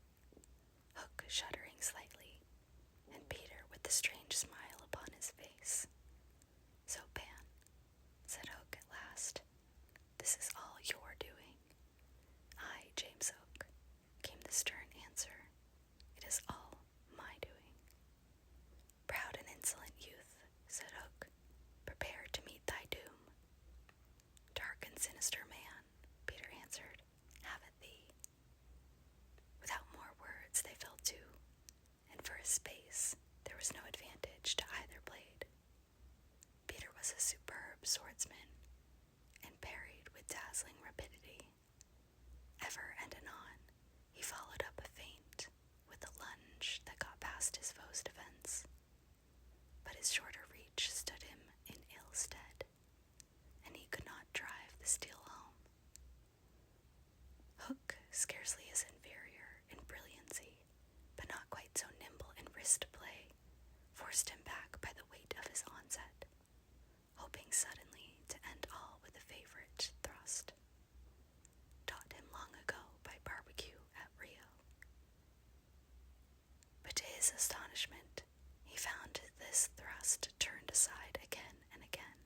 space, there was no advantage to either blade. Peter was a superb swordsman, and parried with dazzling rapidity. Ever and anon, he followed up a feint with a lunge that got past his foe's defense. But his shorter reach stood him in ill stead, and he could not drive the steel home. Hook, scarcely his inferior in brilliancy, but not quite so nimble in wrist play, forced him back by the weight of his onset, hoping suddenly to end all with a favorite thrust, taught him long ago by barbecue at Rio. But to his astonishment, he found this thrust turned aside again and again.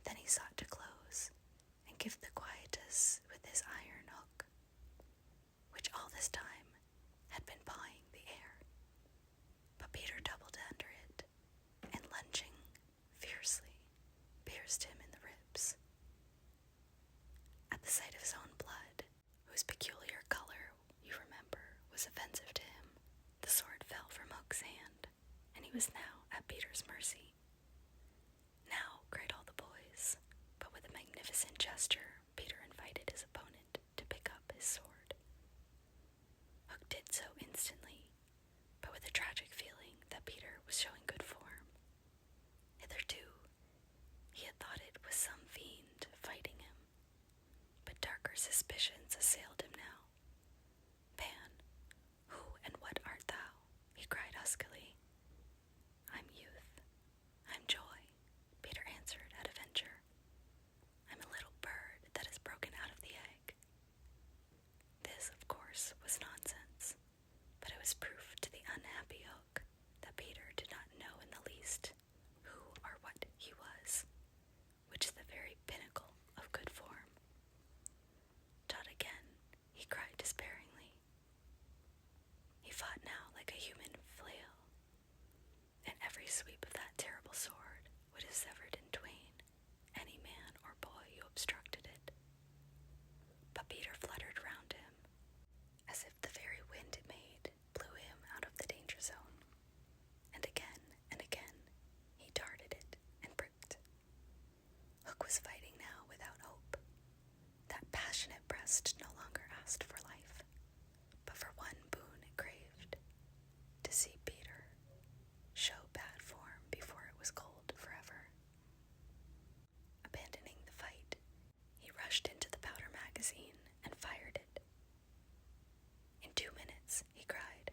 Then he sought to close and give the quietus with his iron hook, which all this time had been pawing the air. But Peter doubled under it, and lunging fiercely, pierced him in the ribs. At the sight of his own blood, whose peculiar color, you remember, was offensive to him, the sword fell from Hook's hand, and he was now at Peter's mercy. "Now," cried all the boys, but with a magnificent gesture, Peter invited his opponent to pick up his sword. Hook did so instantly, but with a tragic feeling that Peter was showing good form. Hitherto, he had thought it was some fiend fighting him, but darker suspicions assailed him now. "Pan, who and what art thou?" he cried huskily. "I'm youth, I'm joy," Peter answered at a venture. "I'm a little bird that has broken out of the egg." This, of course, was nonsense, but it was proof to the unhappy Hook that Peter did not know in the least who or what he was, which is the very pinnacle of good form. "Taught again," he cried despairingly. He fought now like a human flail, and every sweep of that terrible sword would have severed in twain any man or boy who obstructed it. But Peter fluttered round him, as if the very wind it made blew him out of the danger zone, and again he darted it and pricked. Hook was fighting now without hope. That passionate breast no longer asked for life, but for one boon it craved: to see Peter show bad form before it was cold forever. Abandoning the fight, he rushed into the powder magazine and fired it. "In 2 minutes," he cried,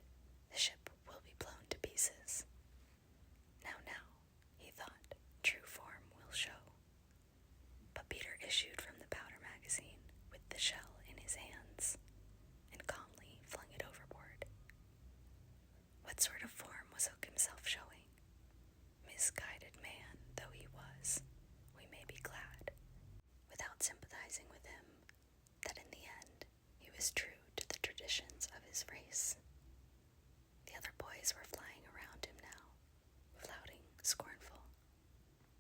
"the ship will be blown to pieces." Now, he thought, true form will show. But Peter issued from the powder magazine with the shell in his hands, and calmly flung it overboard. What sort of form was Hook himself showing? Misguided man though he was, we may be glad, without sympathizing with him, that in the end he was true to the traditions of his race. The other boys were flying around him now, flouting, scornful,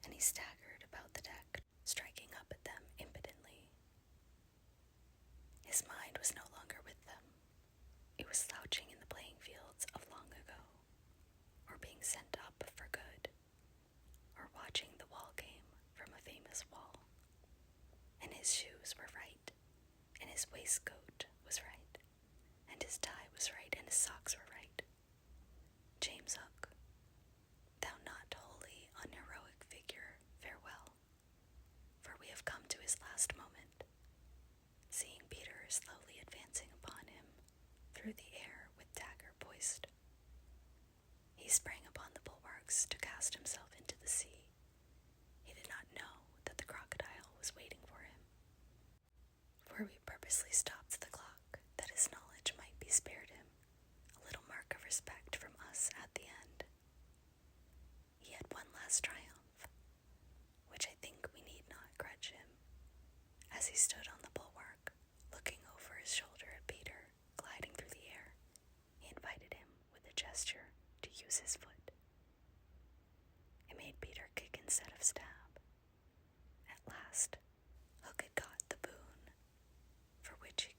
and he staggered about the deck, striking up at them impotently. His mind was no longer with them. It was slouching in the playing fields of long ago, or being sent up for good, or watching the wall game from a famous wall. And his shoes were right, and his waistcoat was right, and his tie was right, and his socks were right. James Hook, thou not wholly unheroic figure, farewell, for we have come to his last moment. Seeing Peter slowly advancing upon him through the air with dagger poised, he sprang upon the bulwarks to cast himself into the sea. He did not know that the crocodile was waiting for him. For we purposely stopped the clock, that his knowledge might be spared him, a little mark of respect from us at the end. He had one last triumph, which I think we need not grudge him. As he stood on the bulwark, looking over his shoulder at Peter, gliding through the air, he invited him with a gesture to use his foot. It made Peter kick instead of stab. At last, Hook had got the boon for which he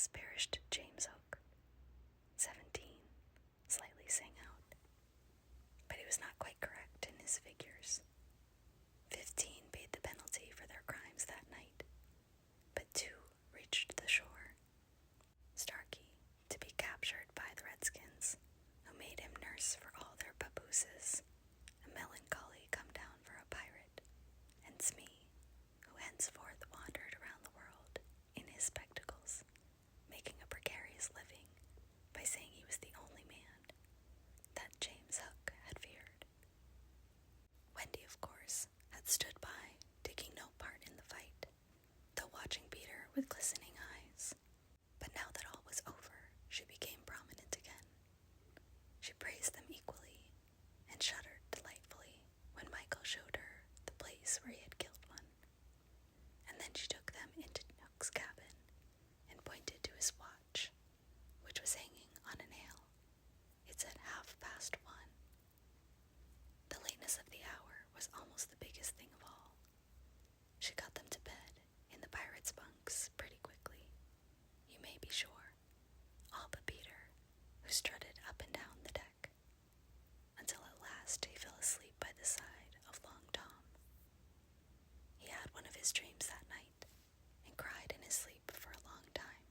thus perished James Hook. 17 slightly sang out, but he was not quite correct in his figures. 15 paid the penalty for their crimes that night, but 2 reached the shore. Starkey, to be captured by the Redskins, who made him nurse for all their papooses, a melancholy come down for a pirate, and Smee, who henceforth wandered around the world in his spectacles, making a precarious living by saying he was the only man that James Hook had feared. Wendy, of course, had stood by, taking no part in the fight, though watching Peter with glistening eyes. But now that all was over, she became prominent again. She praised them equally, and shuddered delightfully when Michael showed her the place where he had killed one. And then she took them into Hook's cabin, and pointed to his watch, which was hanging on a nail. It said 1:30. The lateness of the hour was almost the biggest thing of all. She got them to bed in the pirates' bunks pretty quickly, you may be sure, all but Peter, who strutted up and down the deck, until at last he fell asleep by the side of Long Tom. He had one of his dreams that night, and cried in his sleep for a long time,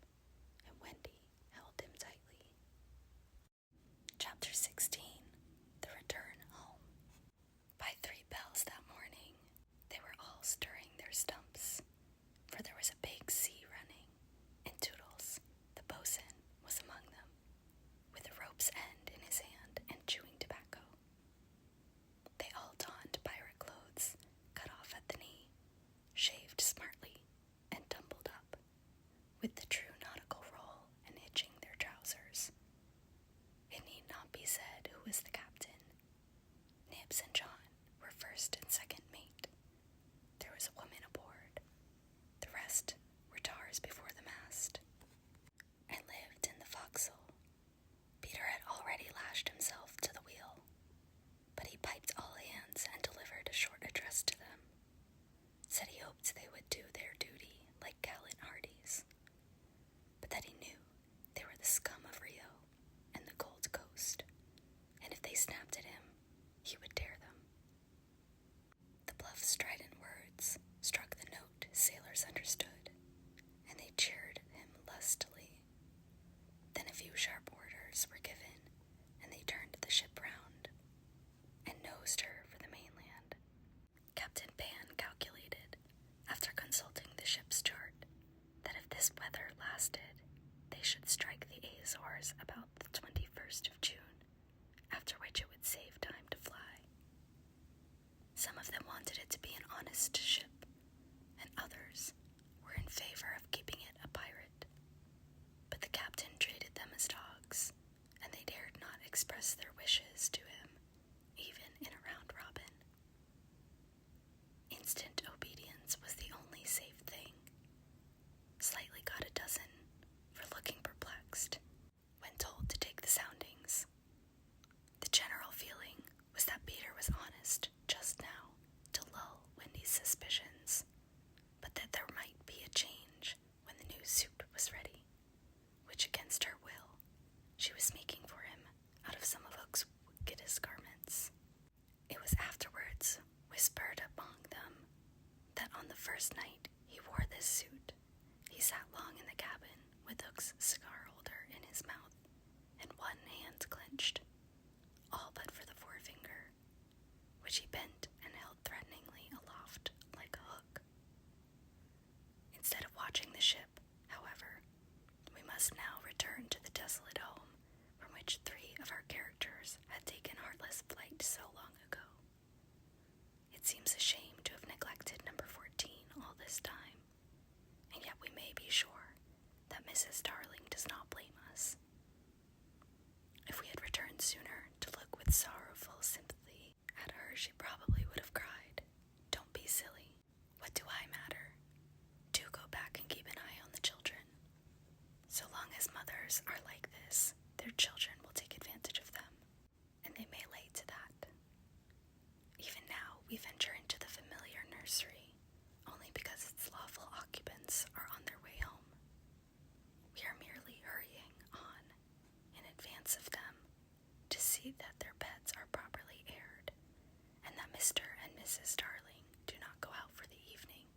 and Wendy held him tightly. Chapter 16. The Return Home. By 3 bells that morning, they were all stirring their stumps, for there was a big sea running, and Toodles, the boatswain, was among them, with a rope's end in his hand and chewing tobacco. They all donned pirate clothes, cut off at the knee, shaved smartly, and tumbled up, with the true nautical roll and hitching their trousers. It need not be said who was the captain. Nibs and John were first and second mate. There was a woman aboard. The rest were tars before the mast, and lived in the forecastle. Peter had already lashed himself to the wheel, but he piped all hands and delivered a short address to them. Said he hoped they would do their duty like gallant hearties, but that he knew they were the scum of Rio and the Gold Coast, and if they snapped at him, he would dare them. The bluff, strident words struck the note sailors understood, and they cheered him lustily. Then a few sharp orders were given, and they turned the ship round, and nosed her for the mainland. Captain Pan calculated, after consulting the ship's chart, that if this weather lasted, they should strike the Azores about the 21st of June, after which it would save time to fly. Some of them wanted it to be an honest ship, and others were in favor of keeping it a pirate. But the captain treated them as dogs, and they dared not express their wishes to him, even in a round robin. Instant obedience was the only safe thing. Slightly got a dozen for looking perplexed when told to take the soundings. The general feeling was that Peter was honest just now to lull Wendy's suspicions, but that there might be a change when the new suit was ready, which against her will she was making for him out of some of Hook's wickedest garments. It was afterwards whispered among them that on the first night he wore this suit, he sat long in the cabin with Hook's cigar holder in his mouth and one hand clenched, all but for the forefinger, which he bent and held threateningly aloft like a hook. Instead of watching the ship, however, we must now return to the desolate home from which 3 of our characters had taken heartless flight so long ago. It seems a shame to have neglected number 14 all this time, and yet we may be sure that Mrs. Darling does not blame us. If we had returned sooner to look with sorrowful sympathy at her, she probably would have cried, "Don't be silly. What do I matter? Do go back and keep an eye on the children. So long as mothers are like this, their children will take advantage of them, and they may lay to that. Even now we venture into the familiar nursery, only because its lawful occupants are on their way home. We are mere see that their beds are properly aired, and that Mr. and Mrs. Darling do not go out for the evening.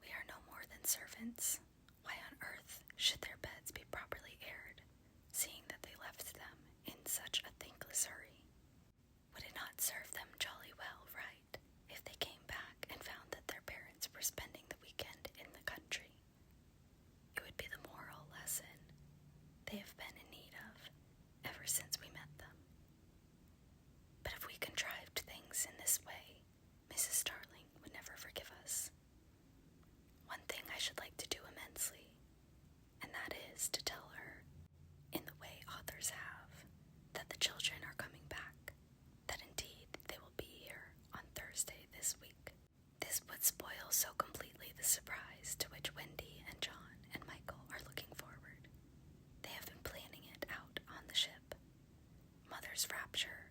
We are no more than servants. Why on earth should their beds be properly aired, seeing that they left them in such a thankless hurry? Would it not serve them jolly well, right, if they came back and found that their parents were spending the weekend in the country? It would be the moral lesson they have been in need of ever since we met them. But if we contrived things in this way, Mrs. Darling would never forgive us. One thing I should like to do immensely, and that is to tell her, in the way authors have, that the children are coming back, that indeed they will be here on Thursday this week. This would spoil so completely the surprise to which Wendy and John and Michael are looking forward. They have been planning it out on the ship. Mother's rapture,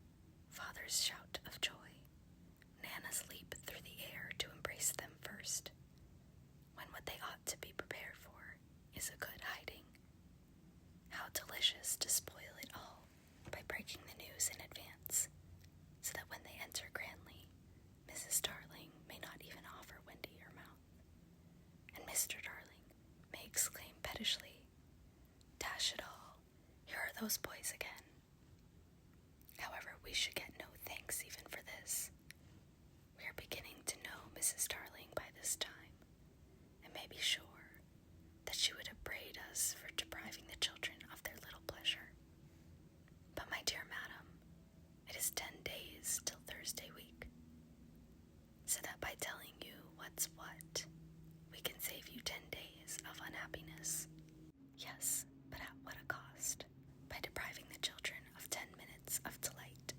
father's shout of joy, Nana's leap through the air to embrace them first, when what they ought to be prepared for is a good hiding. How delicious to spoil it all by breaking the news in advance, so that when they enter grandly, Mrs. Darling may not even offer Wendy her mouth, and Mr. Darling may exclaim pettishly, "Dash it all, here are those boys again." However, we should get no thanks even for this. We are beginning to know Mrs. Darling by this time, and may be sure that she would upbraid us for depriving the children of their little pleasure. But my dear madam, it is 10 days till Thursday week, so that by telling you what's what, we can save you 10 days of unhappiness. Yes, but at what a cost? By depriving the children of 10 minutes of delight,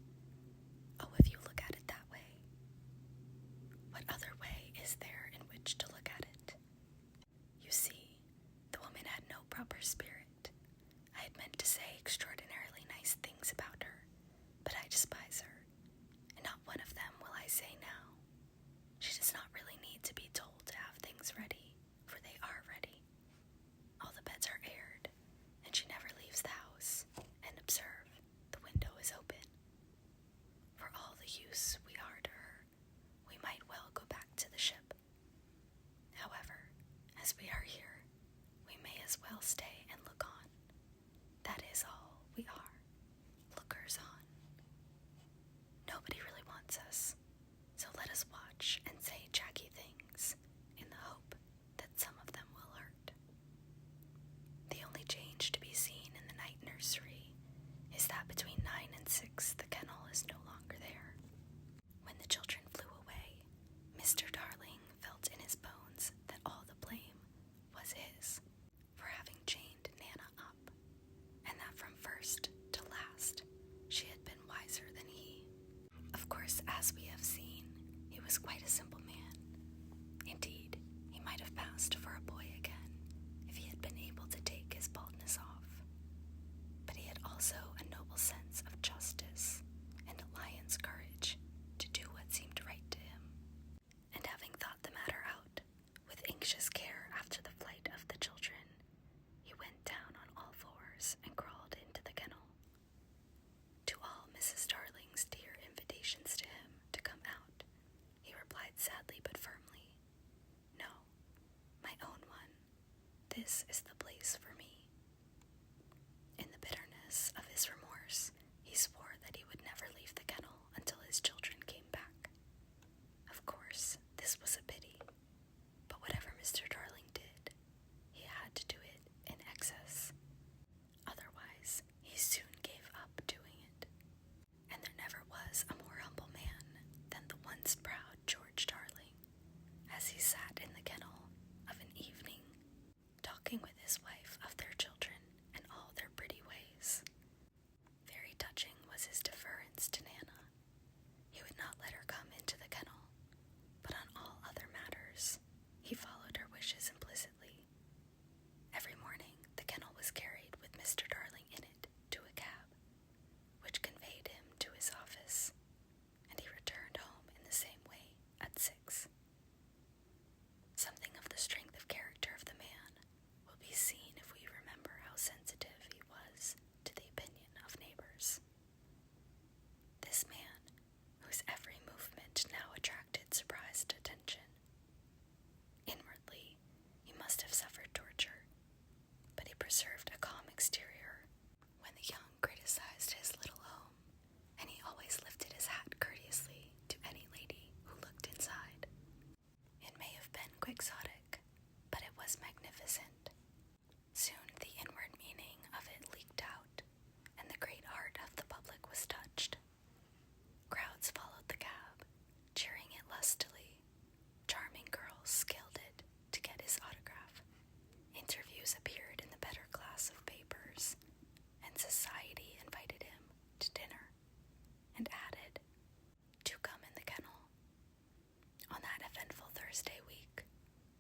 Thursday week,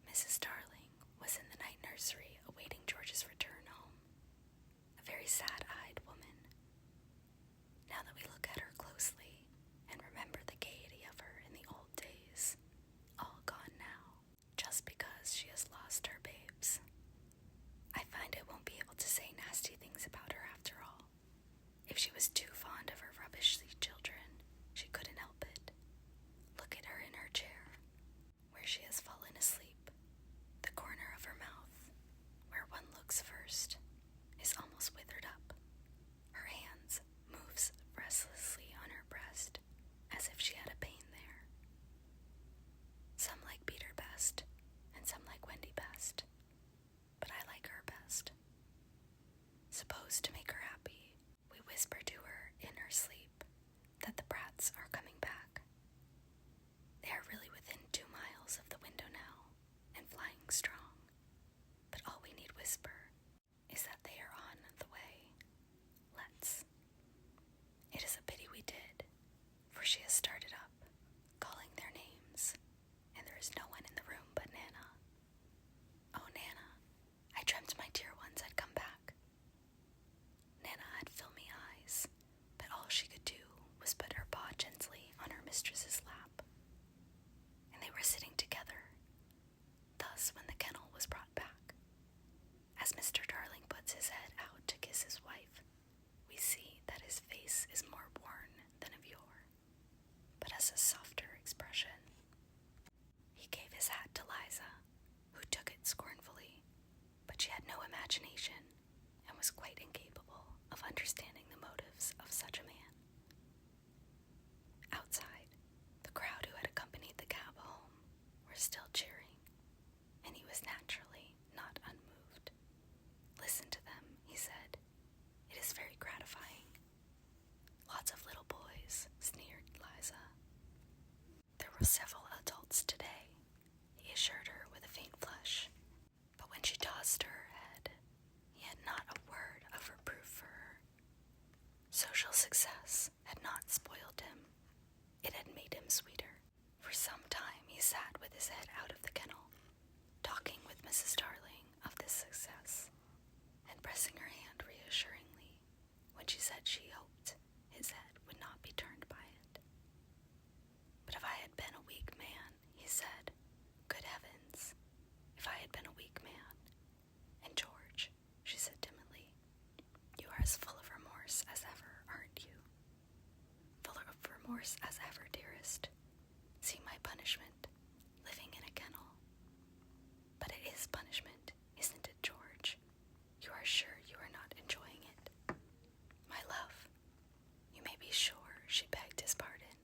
Mrs. Darling was in the night nursery awaiting George's return home. A very sad-eyed woman. Now that we look at her closely and remember the gaiety of her in the old days, all gone now, just because she has lost her babes. I find I won't be able to say nasty things about her after all. If she was too fond of her rubbishly children, she couldn't help it. Look at her in her chair, where she has fallen asleep. The corner of her mouth, where one looks first, is almost withered up. Her hands moves restlessly on her breast, as if she had a pain there. Some like Peter best, and some like Wendy best, but I like her best. Suppose to make her happy, we whisper to her in her sleep that the brats are coming back. They are really within 2 miles of the window now, and flying strong, but all we need whisper is that they are on the way. Let's. It is a pity we did, for she has started up, calling their names, and there is no one in the room but Nana. Oh, Nana, I dreamt my dear ones had come back. Nana had filmy eyes, but all she could do was put her paw gently on her mistress's lap. And they were sitting together. Thus, when the kennel was brought back, as Mr. Darling puts his head out to kiss his wife, we see that his face is more worn than of yore, but has a softer expression. He gave his hat to Liza, who took it scornfully, but she had no imagination and was quite incapable of understanding the motives of such a man. Outside, the crowd who had accompanied the cab home were still cheering, and he was naturally not unmoved. Listen to them, he said. It is very gratifying. Lots of little boys, sneered Liza. There were several adults today, he assured her with a faint flush, but when she tossed her head, he had not a word of reproof for her. Social success had not spoiled him. It had made him sweeter. For some time he sat with his head out of the kennel, talking with Mrs. Darling of this success, and pressing her hand reassuringly when she said she hoped his head would not be turned by it. But if I had been a weak man, he said, good heavens, if I had been a weak man. And George, she said timidly, you are as full of remorse as ever, aren't you? Full of remorse as ever, dearest. See my punishment, living in a kennel. But it is punishment, isn't it, George? You are sure you are not enjoying it? My love, you may be sure she begged his pardon,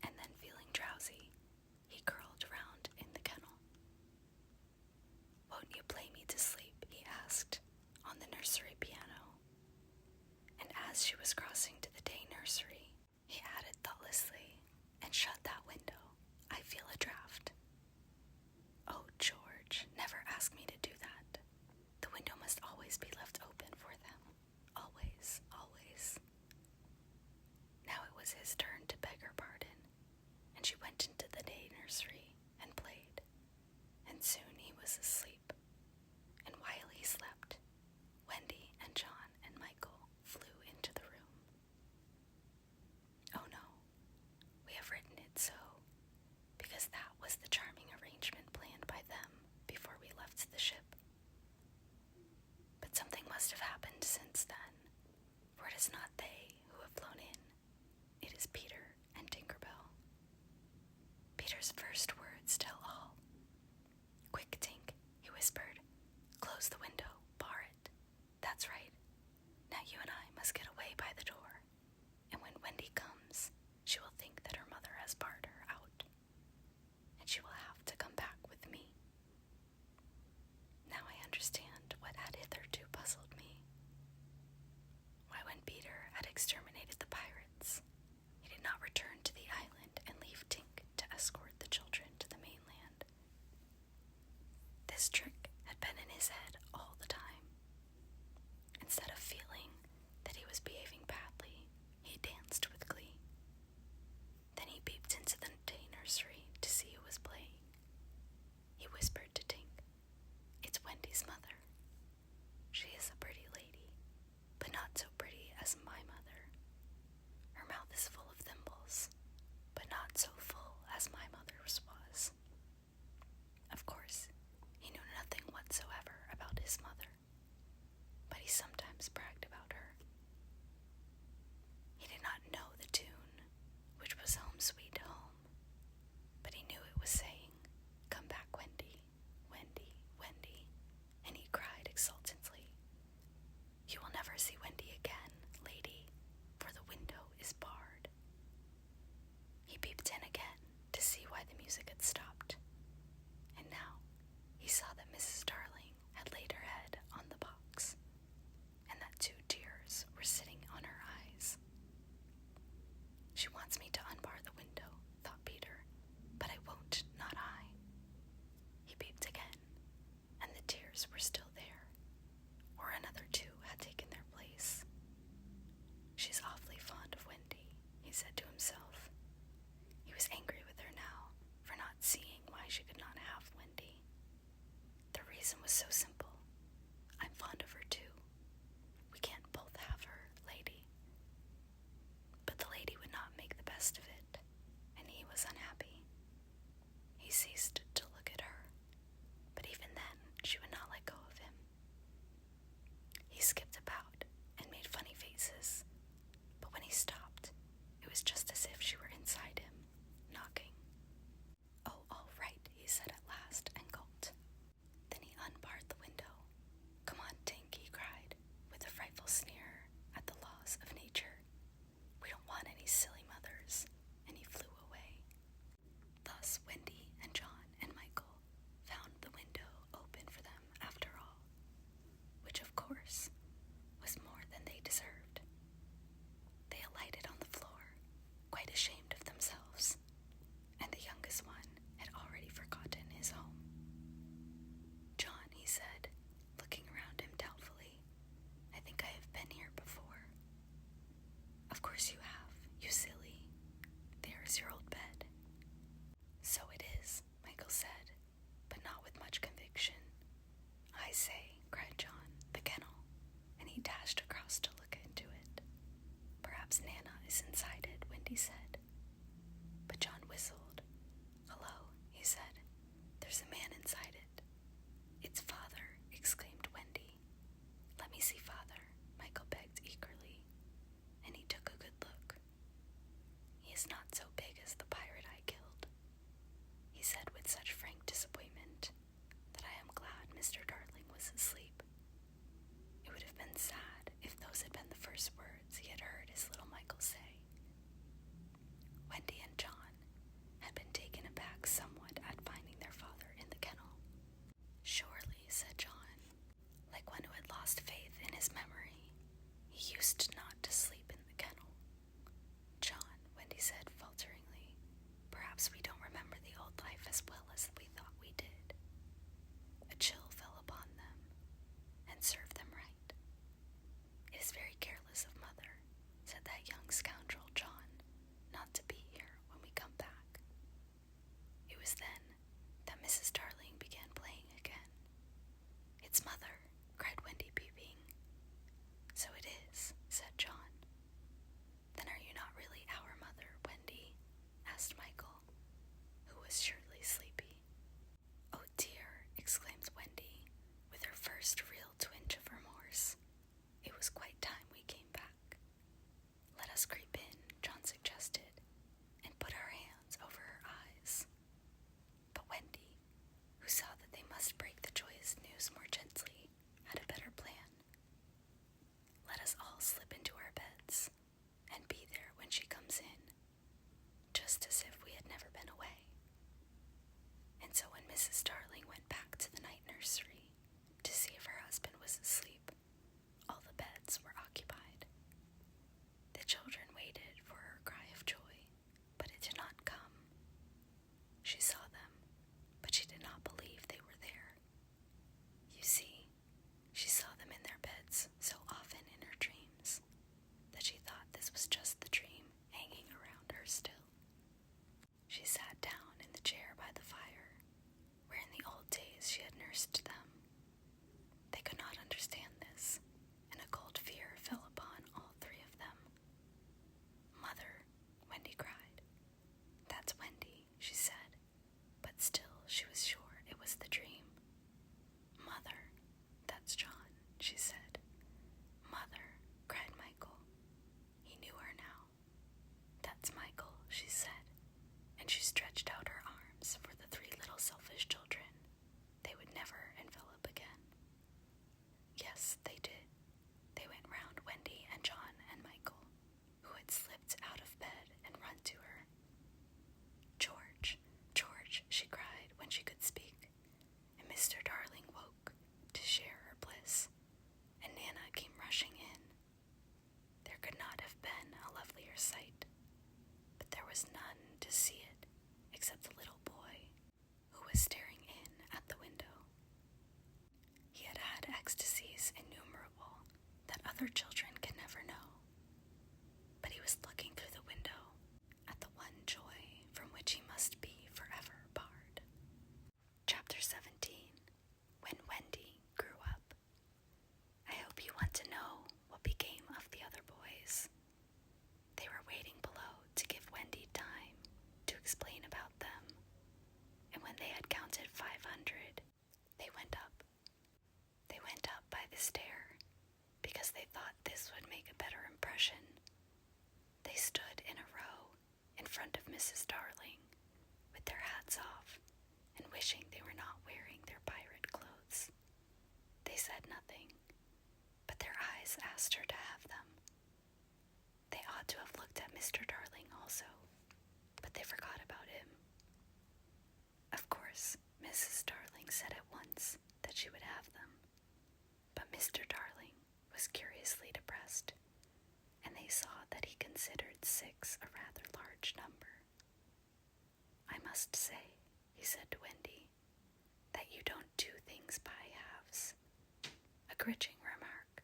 and then feeling drowsy, he curled round in the kennel. Won't you play me to sleep, he asked, on the nursery piano. And as she was crossing to the day nursery, he added thoughtlessly, and shut that window. I feel a draught. Oh, George, never ask me to do that. The window must always be left open for them. Always, always. Now it was his turn to beg her pardon, and she went into the day nursery and played, and soon he was asleep. And while he slept, Wendy and John and Michael flew into the room. Oh no, we have written it so, because that was the charming arrangement planned by them before we left the ship. But something must have happened since then, for it is not they who have flown in. It is Peter and Tinkerbell. Peter's first words tell all. Quick, Tink, he whispered. Close the window, bar it. That's right. Now you and I must get away by the door, and when Wendy comes, she will think that her mother has barred her out, and she will have to come back with me. Now I understand what had hitherto puzzled me. Why, when Peter had exterminated the pirates, he did not return to the island and leave Tink to escort the children to the mainland. This trick had been in his head all the time. Instead of feeling that he was behaving badly, he danced with glee. Then he peeped into the day nursery to see who was playing, reason was so simple. I'm fond of her too. We can't both have her, lady. But the lady would not make the best of it, and he was unhappy. He ceased to look at her, but even then she would not let go of him. He skipped about and made funny faces, but when he stopped, it was just as if she were inside him, knocking. "Oh, all right," he said at last, and gulped. Then he unbarred the window. "Come on, Tink," he cried, with a frightful sneer at the laws of nature. "We don't want any silly mothers," and he flew away. Thus Wendy and John and Michael found the window open for them after all, which of course was more than they deserved. They alighted on the floor, quite ashamed of themselves, and the youngest one had already forgotten his home. "John," he said, looking around him doubtfully, "I think I have been here before." "Of course you have, you silly. There is your old bed." "So it is," Michael said, but not with much conviction. "I say," cried John, "the kennel," and he dashed across to look into it. "Perhaps Nana is inside it," Wendy said. But John whistled. "Hello," he said. "There's a man inside it." "It's Father," exclaimed Wendy. "Let me see Father," Michael begged eagerly, and he took a good look. "He is not so big as the pirate I killed," he said with such frank disappointment that I am glad Mr. Darling was asleep. It would have been sad if those had been the first words he had heard his little Michael say. Wendy and John had been taken aback somewhat at finding their father in the kennel. "Surely," said John, like one who had lost faith in his memory, "he used not to sleep in the kennel." "John," Wendy said falteringly, "perhaps we don't remember the old life as well as we thought we did." A chill fell upon them, and served them right. "It is very careless of Mother," said that young scoundrel John, "not to be here when we come back." It was then that Mrs. Darling began playing again. "It's Mother," cried Wendy, peeping. "So it is," said John. "Then are you not really our mother, Wendy?" asked Michael, who was surely sleepy. "Oh dear," exclaimed Wendy, with her first real twinge of remorse. "It was quite time we came back." "Let us creep in," John suggested, "and put our hands over her eyes." But Wendy, who saw that they must break the joyous news more gently, had a better plan. "Let us all slip into our beds and be there when she comes in, just as if we had never been away." And so when Mrs. Darling went back to the night nursery to see if her husband was asleep, all the beds were occupied. The children waited for her cry of joy, but it did not come. She saw them, but she did not believe they were there. You see, she saw them in their beds so often in her dreams that she thought this was just the dream hanging around her still. She sat down in the chair by the fire, where in the old days she had nursed them. They could not understand this, and a cold fear fell upon all three of them. "Mother," Wendy cried. "That's Wendy," she said, but still she was sure it was the dream. "Mother, that's John," she said. "Mother," cried Michael. He knew her now. "That's Michael," she said, and she stretched out her arms for the three little selfish children they would never envelop again. Yes, they did. They went round Wendy and John and Michael, who had slipped out of bed and run to her. "George, George," she cried when she could speak, and Mr. Darling woke to share her bliss, and Nana came rushing in. There could not have been a lovelier sight, but there was none to see it except the little boy, who was staring procession. They stood in a row in front of Mrs. Darling, with their hats off, and wishing they were not wearing their pirate clothes. They said nothing, but their eyes asked her to have them. They ought to have looked at Mr. Darling also, but they forgot about him. Of course, Mrs. Darling said at once that she would have them, but Mr. Darling was curiously depressed, and they saw that he considered 6 a rather large number. "I must say," he said to Wendy, "that you don't do things by halves," a grudging remark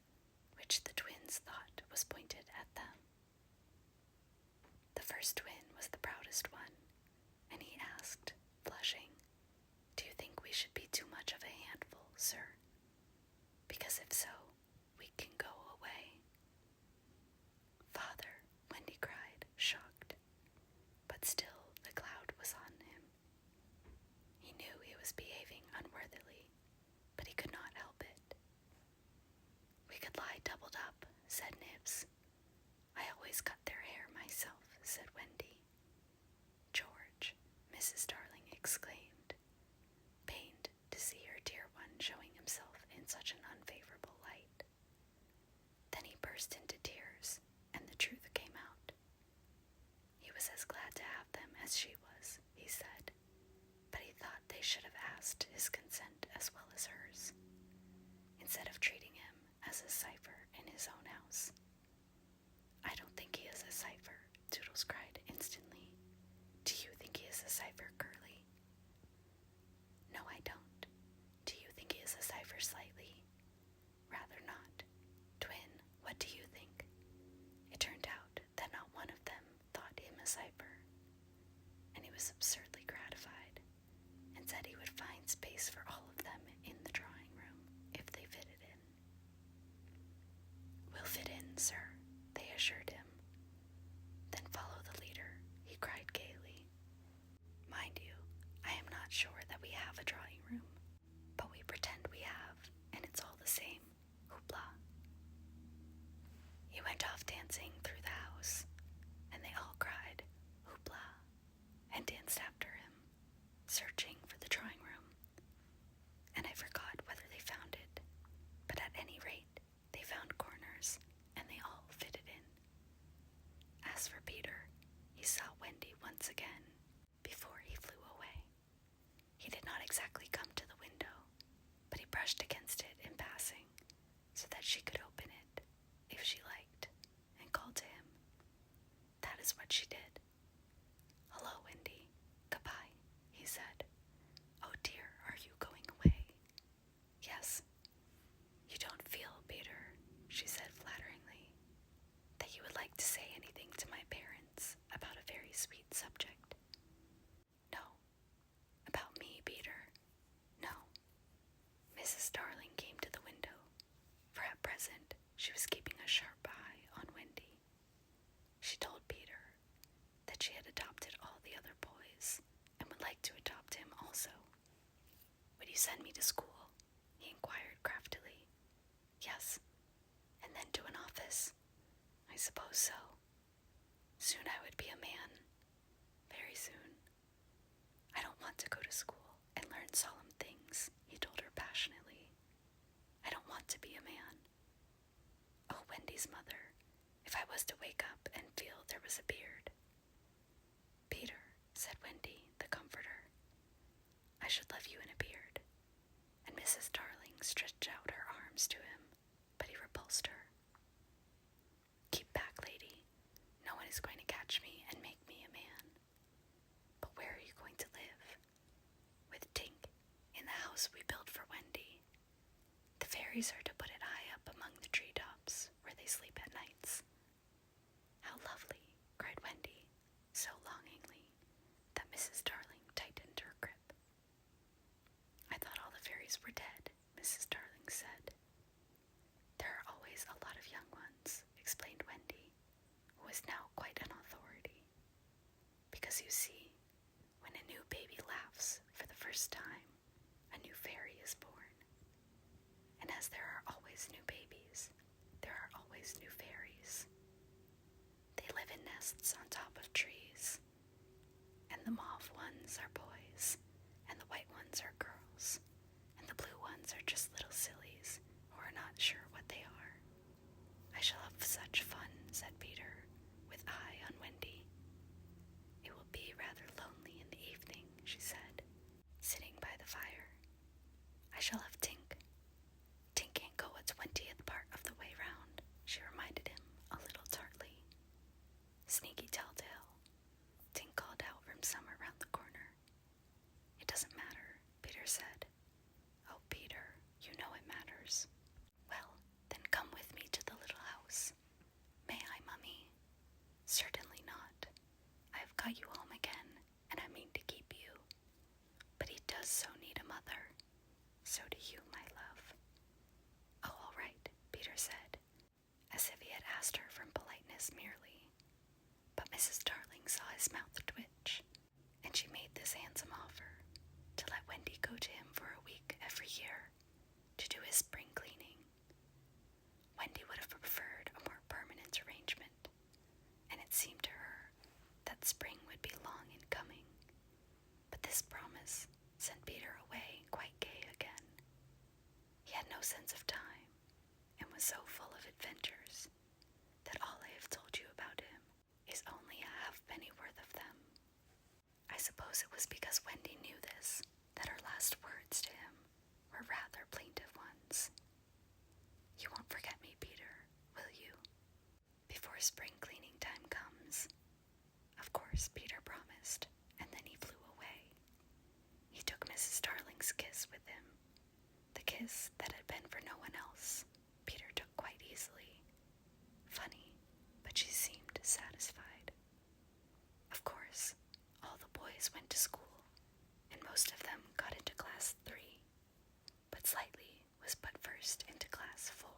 which the twins thought was pointed at them. The first twin was the proudest one, and he asked, blushing, "Do you think we should be too much of a handful, sir? Because if so, we can go away." "Father," Wendy cried, shocked, but still the cloud was on him. He knew he was behaving unworthily, but he could not help it. "We could lie doubled up," said Nibs. "I always cut their hair myself," said Wendy. "George," Mrs. Darling exclaimed, pained to see her dear one showing himself in such an unfavorable light. Then he burst into tears, and the truth came out. He was as glad to have them as she was, he said, but he thought they should have asked his consent as well as hers, instead of treating him as a cipher in his own house. "I don't think he is a cipher," Toodles cried instantly. "Do you think he is a cipher, Curly?" "No, I don't. Do you think he is a cipher slightly?" "Rather not. Twin, what do you think?" It turned out that not one of them thought him a cipher, and he was absurdly gratified, and said he would find space for all of them in the drawing room if they fitted in. "We'll fit in, sir," they assured him. "Then follow the leader," he cried gaily. "Mind you, I am not sure that we have a drawing room, but we pretend we have, and it's all the same. Hoopla." He went off dancing through the house, and they all cried, "Hoopla," and danced after him, searching for the drawing room. And I forgot whether they found it, but at any rate, they found corners, and they all fitted in. As for Peter, he saw Wendy once again before he flew away. He did not exactly come to the window, but he brushed against it in passing, so that she could open it, if she liked, and called to him. That is what she did. "Hello, Wendy. Goodbye," he said. "Oh dear, are you going away?" "Yes." "You don't feel, Peter," she said flatteringly, "that you would like to say anything to my parents about a very sweet subject?" "No." "About me, Peter?" "No." Mrs. Darling came to the window, for at present she was keeping a sharp eye on Wendy. She told Peter that she had adopted all the other boys and would like to adopt him also. "Would you send me to school?" he inquired craftily. "Yes." "And then to an office?" "I suppose so." "Soon I would be a man." "Very soon." "I don't want to go to school and learn solemn things," he told her passionately. "I don't want to be a man. Oh, Wendy's mother, if I was to wake up and feel there was a beard." "Peter," said Wendy, the comforter, "I should love you in a beard." And Mrs. Darling stretched out her arms to him, but he repulsed her. "Keep back, lady. No one is going to catch me and make me a man." "But where are you going to live?" "With Tink, in the house we built for Wendy. The fairies are to put it high up among the treetops, where they sleep at nights." "How lovely," cried Wendy, so longingly that Mrs. Darling tightened her grip. "I thought all the fairies were dead," Mrs. Darling said. "There are always a lot of young ones," explained Wendy, who was now quite an authority. "Because you see, when a new baby laughs for the first time, a new fairy is born. And as there are always new babies, there are always new fairies. in nests on top of trees. And the mauve ones are boys, and the white ones are girls, and the blue ones are just little sillies who are not sure what they are. I shall have such fun, said Peter, with eye on Wendy. It will be rather lonely in the evening, she said, sitting by the fire. I shall have Tink. Tink can't go a 20th part of the way round, she reminded him a little tartly. Sneaky telltale, Tink called out from somewhere round the corner. It doesn't matter, Peter said. Oh, Peter, you know it matters. Well, then come with me to the little house. May I, Mummy? Certainly not. I have got you home again, and I mean to keep you. But he does so need a mother. So do you, my love. Oh, all right, Peter said, as if he had asked her from politeness merely. But Mrs. Darling saw his mouth twitch, and she made this handsome offer, to let Wendy go to him for a week every year, to do his spring cleaning. Wendy would have preferred a more permanent arrangement, and it seemed to her that spring would be long in coming. But this promise sent Peter away quite gay again. He had no sense of time, and was so full of adventures, that all I have told you about him is only a halfpenny worth of them. I suppose it was because Wendy knew this, that her last words to him were rather plaintive ones. You won't forget me, Peter, will you? Before spring cleaning time comes. Of course, Peter promised, and then he flew away. He took Mrs. Darling's kiss with him. The kiss that had been for no one else, Peter took quite easily. Funny, but she seemed satisfied. Of course, all the boys went to school, and most of them got into class 3, but Slightly was put first into class 4,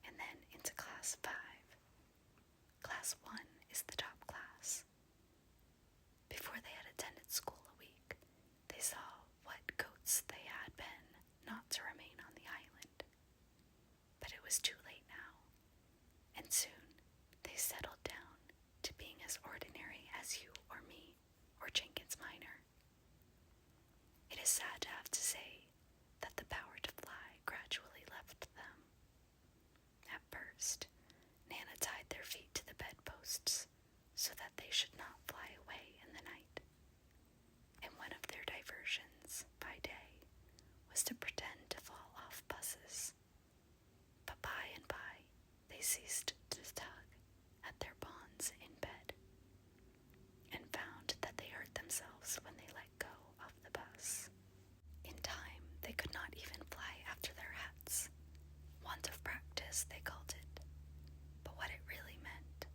and then into class 5. Class 1 is the top class. Before they had attended school a week, they saw what goats they had been not to remain on the island. But it was too late now, and soon they settled down to being as ordinary as you or me or Jenkins Minor. It is sad to have to say that the power to fly gradually left them. At first, Nana tied their feet to the bedposts so that they should not fly away in the night. And one of their diversions by day was to pretend to fall off buses. But by and by, they ceased to tug at their bonds in bed, and found that they hurt themselves when they let go of the bus. In time, they could not even fly after their hats. Want of practice, they called it. But what it really meant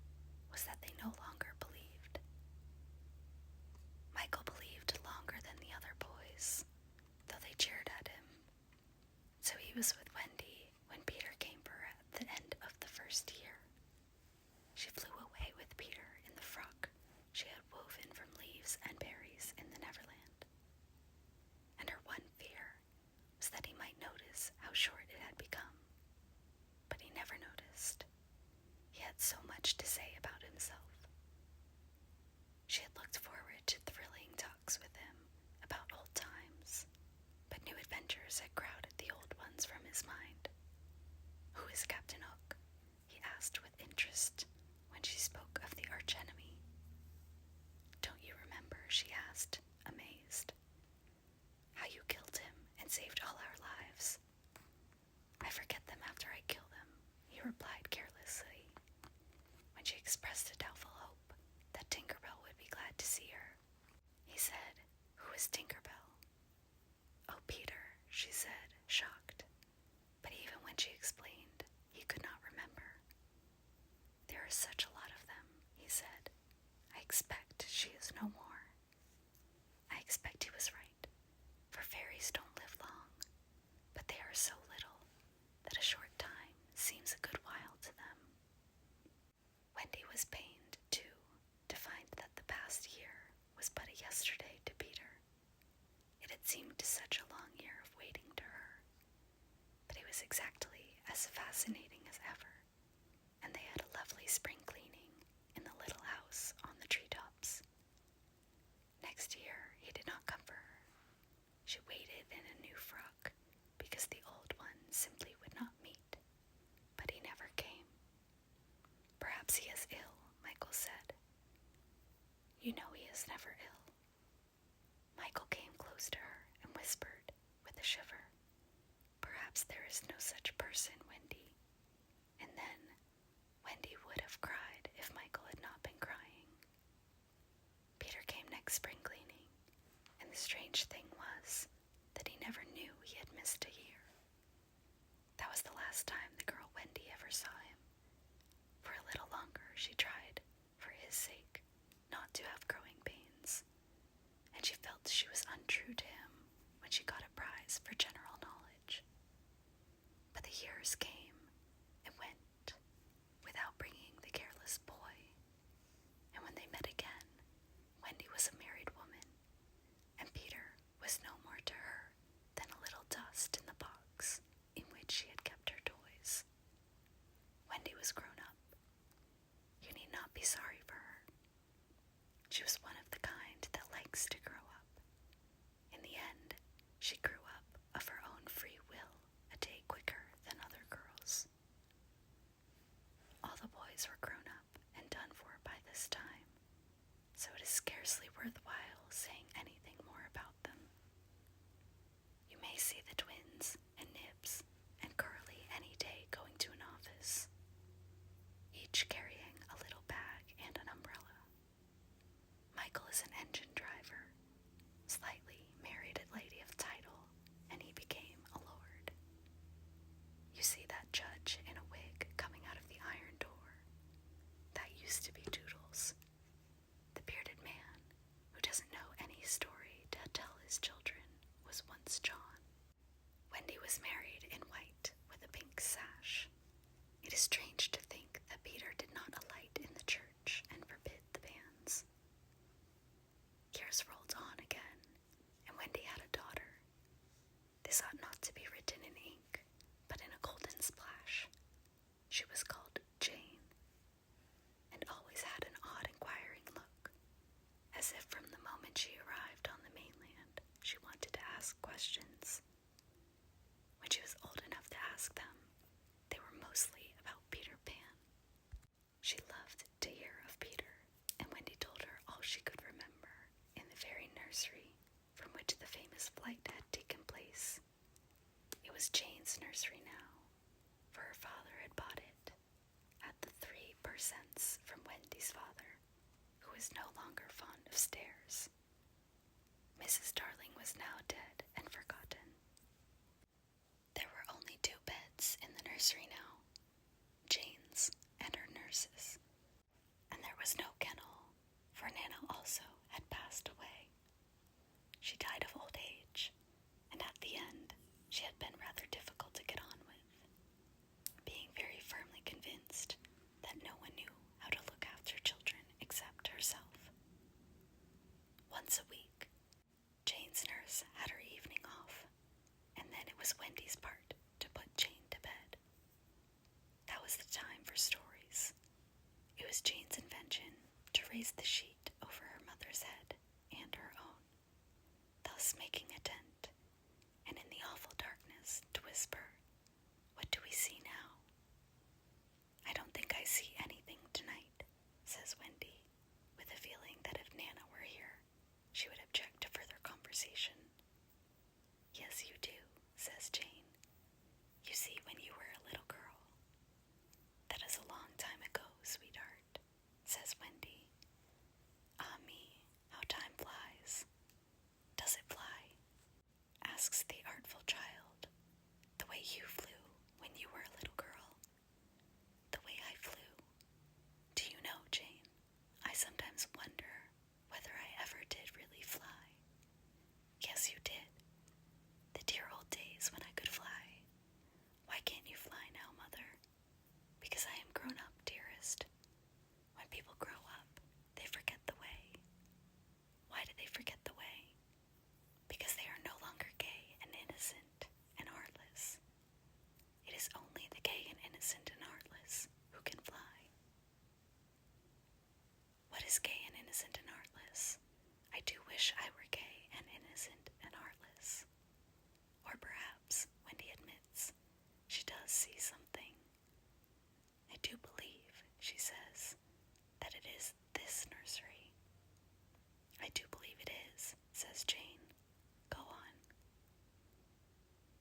was that they no longer believed. Michael believed longer than the other boys, though they jeered at him. So he was with Wendy when Peter came for her at the end of the first year. She flew away with Peter in the frock she had woven from leaves and berries in the Neverland. And her one fear was that he might notice how short it had become. But he never noticed. He had so much to say about himself. She had looked forward to thrilling talks with him about old times, but new adventures had crowded the old ones from his mind. Who is Captain Hook? He asked with interest when she spoke of the archenemy. Don't you remember, she asked, amazed, how you killed him and saved all our lives? I forget them after I kill them, he replied carelessly, when she expressed a doubtful hope that Tinkerbell would be glad to see her. He said, Who is Tinkerbell? Oh, Peter, she said, shocked. But even when she explained, he could not remember. There are such a lot of them, he said. I expect she is no more. I expect he was right, for fairies don't live long, but they are so little that a short time seems a good while to them. Wendy was pained, too, to find that the past year was but a yesterday to Peter. It had seemed such a long year of waiting to her, but it was exactly as fascinating as ever, and they had a lovely spring cleaning in the little fear, he did not come for her. She waited in a new frock, because the old one simply would not meet. But he never came. Perhaps he is ill, Michael said. You know he is never ill. Michael came close to her and whispered, with a shiver, Perhaps there is no such person, Wendy. And then Wendy would have cried if Michael had not been crying. Peter came next spring cleaning, and the strange thing was that he never knew he had missed a year. That was the last time the girl Wendy ever saw him. For a little longer she tried, for his sake, not to have growing pains, and she felt she was untrue to him when she got a prize for general knowledge. But the years came and went without bringing the careless boy, and when they met again, Wendy was a married woman, and Peter was no more to her than a little dust in the box in which she had kept her toys. Wendy was grown up. You need not be sorry for her. She was one of the kind that likes to grow up. In the end, she grew up of her own free will a day quicker than other girls. All the boys were grown up and done for by this time, so it is scarcely worthwhile saying anything more about them. You may see the twins and Nibs and Curly any day going to an office, each carrying a little bag and an umbrella. Michael is an engine driver, slightly married lady of title, and he became a lord. You see that judge in a wig coming out of the iron door? That used to be Doodles, the bearded man who doesn't know any story to tell his children was once John. Wendy was married in white with a pink sash. It is strange to think that Peter did not alight in the church and forbid the banns. Years rolled on again, and Wendy had a daughter. This ought not to be written in ink, but in a golden splash. She was called Jane, and always had an odd inquiring look, as if from the moment she arrived on the mainland, she wanted to ask questions. When she was old enough to ask them, they were mostly about Peter Pan. She loved to hear of Peter, and Wendy told her all she could remember in the very nursery from which the famous flight had taken place. It was Jane's nursery now, for her father had bought it at the 3% from Wendy's father, who was no longer fond of stairs. Mrs. Darling was now dead and forgotten. There were only 2 beds in the nursery now, Jane's and her nurse's, and there was no kennel, for Nana also had passed away. She died of old age, and at the end she had been rather difficult to get on with, being very firmly convinced that no one knew how to look after children except herself. Once a week, Jane's nurse had her evening off, and then it was Wendy's part to put Jane to bed. That was the time for stories. It was Jane's invention to raise the sheet over her mother's head and her own, thus making a tent, and in the awful darkness to whisper, "What do we see now?" "I don't think I see anything tonight," says Wendy, with a feeling that if Nana were here, she would object to further conversation. "Yes, you do," says Jane. "You see when you were a little girl." "That is a long time ago, sweetheart," says Wendy. "Ah me, how time flies. Does it fly?" does see something. I do believe, she says, that it is this nursery. I do believe it is, says Jane. Go on.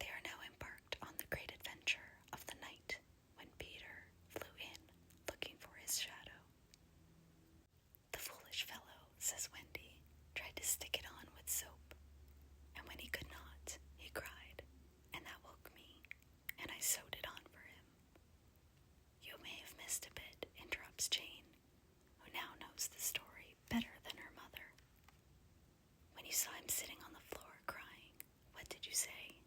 They are now embarked on the great adventure of the night when Peter flew in looking for his shadow. The foolish fellow, says Wendy, tried to stick it on with soap, and when he could not, he cried, and that woke me, and I sewed it on for him. You may have missed a bit, interrupts Jane, who now knows the story better than her mother. When you saw him sitting on the floor crying, what did you say?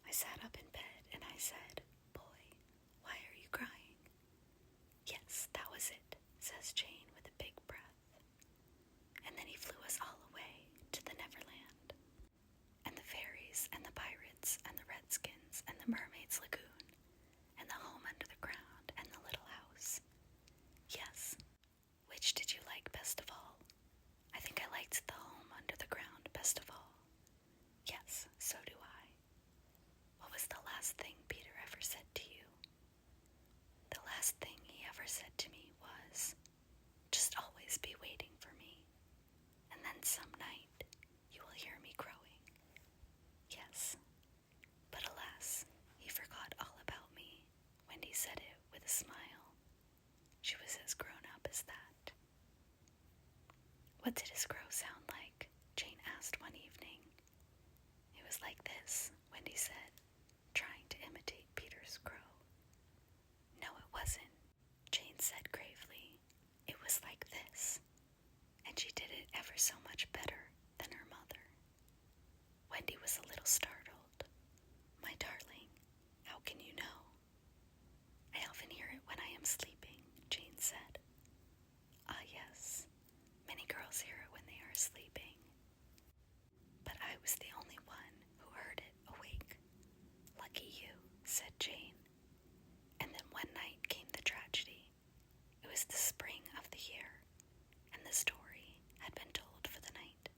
I sat up in bed and I said, Boy, why are you crying? Yes, that was it, says Jane with a big breath. And then he flew us all away to the Neverland. And the fairies and the pirates and the redskins and the Mermaids' Lagoon and the home under the ground and the little house. Yes. Which did you like best of all? I think I liked the home under the ground best of all. Yes, so do I. What was the last thing Peter ever said to you? The last thing he ever said to me was, just always be waiting for me, and then some night you will hear me crowing. Yes, but alas, he forgot all about me when he said it with a smile. She was as grown up as that. What did his crow sound like? Jane asked one evening. It was like this, Wendy said, trying to imitate Peter's crow. No, it wasn't, Jane said gravely. It was like this, and she did it ever so much better than her mother. Wendy was a little startled. My darling, how can you know? I often hear it when I am sleeping, Jane said. Ah, yes, many girls hear it when they are sleeping. But I was the only one who heard it awake. Lucky you, said Jane. And then one night came the tragedy. It was the spring of the year, and the story had been told for the night.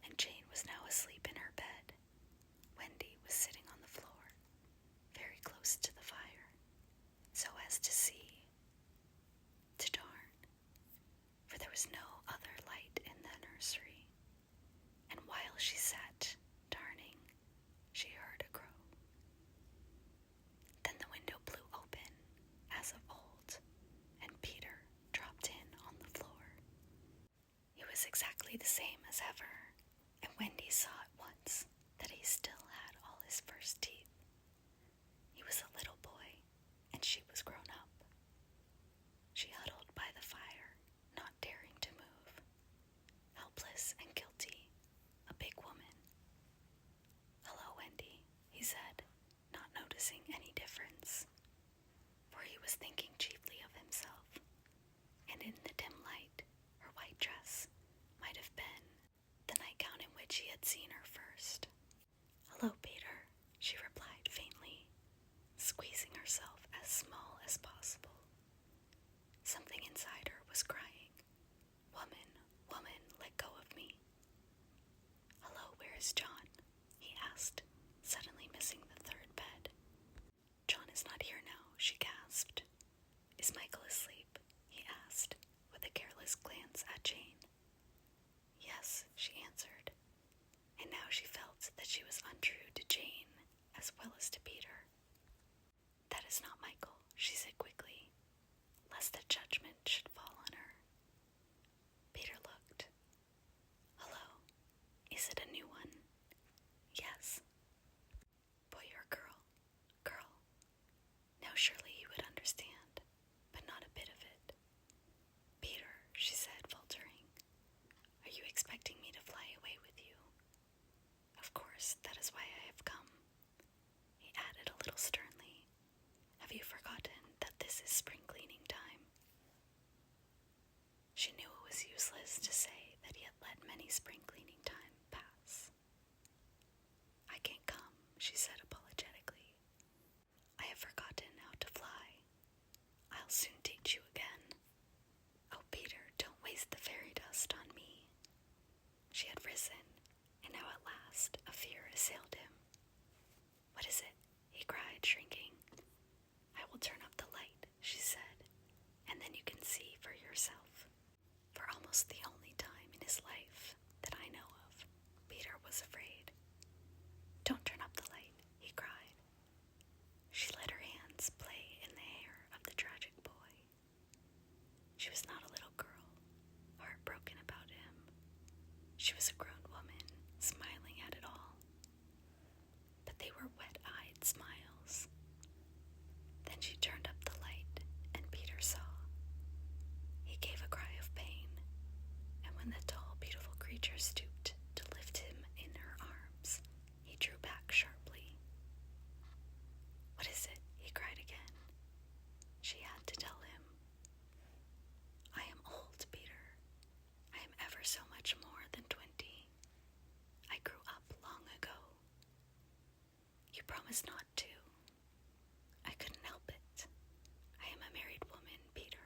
And Jane was now asleep in her bed. Wendy was sitting on the floor, very close to the fire, so as to see, to darn, for there was no other light in the nursery. And while she sat darning, she heard a crow. Then the window blew open, as of old, and Peter dropped in on the floor. He was exactly the same as ever, and Wendy saw at once that he still had all his first teeth. He was a little boy, and she was grown up. She huddled by the fire, not daring to move, helpless and guilty, a big woman. Hello, Wendy, he said, not noticing any difference, for he was thinking chiefly of himself, and in the dim light, her white dress might have been the nightgown in which he had seen her first. Hello, Peter, she replied faintly, squeezing herself as small as possible. Something inside her was crying, Woman, woman, let go of me. Hello, where is John? He asked, suddenly missing the third bed. John is not here now, she gasped. Is Michael asleep? He asked, with a careless glance at Jane. Yes, she answered, and now she felt that she was untrue to Jane as well as to Peter. That is not Michael, she said quickly, lest a judgment should fall on her. Peter looked. Hello, is it a new one? Yes. Boy or girl? Girl. Now surely you would understand, but not a bit of it. Peter, she said, faltering, are you expecting me to fly away with you? Of course, that is why I have come. He added a little sternly, have you forgotten that this is spring cleaning time? She knew it was useless to say that he had let many spring cleaning time pass. I can't come, she said apologetically. I have forgotten how to fly. I'll soon teach you again. Oh, Peter, don't waste the fairy dust on me. She had risen, and now at last a fear assailed him. What is it? He he cried, shrinking. I will turn up the light, she said, and then you can see for yourself. For almost the only time in his life that I know of, Peter was afraid. Don't turn up the light, he cried. She let her hands play in the hair of the tragic boy. She was not a little girl, heartbroken about him. She was a grown woman, smiling at it all. But they were wet-eyed smiles. Then she turned up the light, and Peter saw. He gave a cry of pain, and when the tall, beautiful creature stooped to lift him in her arms, he drew back sharply. What is it? He cried again. She had to tell him. I am old, Peter. I am ever so much more than 20. I grew up long ago. You promised not to. I couldn't help it. I am a married woman, Peter.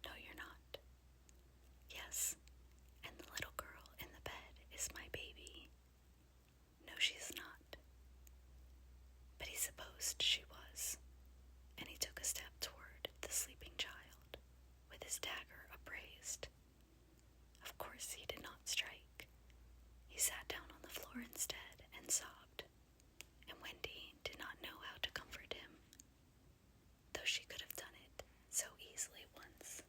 No, you're not. Yes, and the little girl in the bed is my baby. No, she's not. But he supposed she was, and he took a step toward the sleeping child, with his dagger upraised. Of course he did not strike. He sat down on the floor instead and sobbed, and Wendy did not know how to comfort him, though she could have done it so easily once.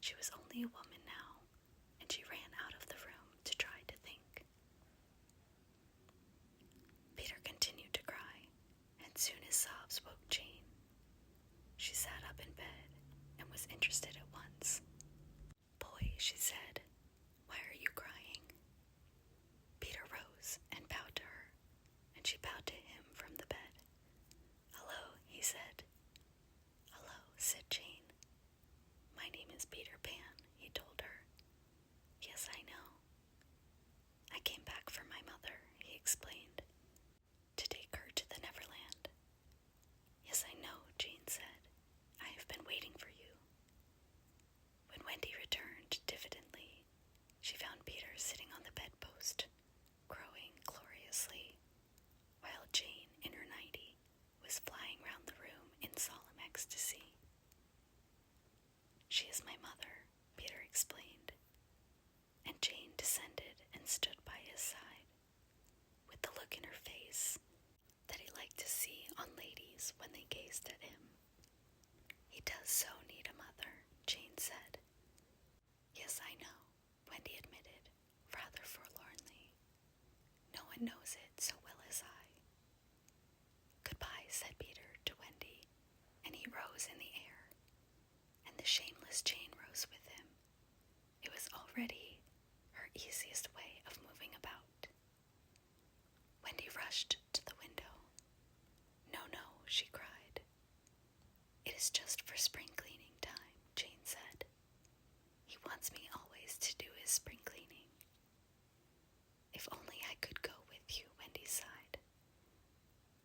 She was only a woman now, and she ran out of the room to try to think. Peter continued to cry, and soon his sobs woke Jane. She sat up in bed and was interested at once. Boy, she said, why are you crying? Peter rose and bowed to her, and she bowed to him from the bed. Hello, he said. Hello, said Jane. My name is Peter Pan, he told her. Yes, I know. I came back for my mother, he explained, to take her to the Neverland. Yes, I know, Jane said. I have been waiting for you. When Wendy returned diffidently, she found Peter sitting on the bedpost, crowing gloriously, while Jane, in her nightie, was flying round the room in solemn ecstasy. She is my mother, Peter explained, and Jane descended and stood by his side, with the look in her face that he liked to see on ladies when they gazed at him. He does so need a mother, Jane said. Yes, I know, Wendy admitted, rather forlornly. No one knows it so well as I. Goodbye, said Peter to Wendy, and he rose in the air, and the shameless Jane rose with him. It was already her easiest way of moving about. Wendy rushed to the window. No, no, she cried. It is just for spring cleaning time, Jane said. He wants me always to do his spring cleaning. If only I could go with you, Wendy sighed.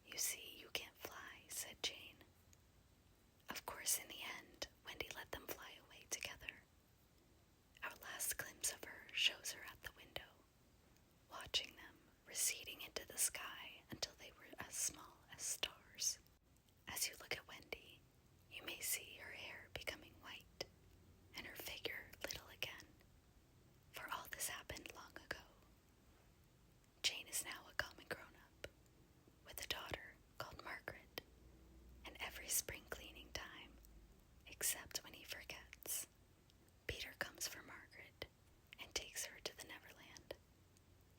You see, you can't fly, said Jane. Of course, in the end, Wendy let them fly away together. Our last glimpse of her shows her at the window, watching them receding into the sky until they were as small as stars. As you look at Wendy, you may see her hair becoming white, and her figure little again, for all this happened long ago. Jane is now a common grown-up, with a daughter called Margaret, and every spring cleaning time, except when he forgets, Peter comes for Margaret and takes her to the Neverland,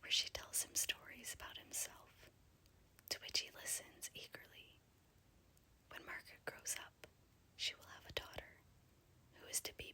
where she tells him stories about himself, to which he listens eagerly. When Margaret grows up, she will have a daughter, who is to be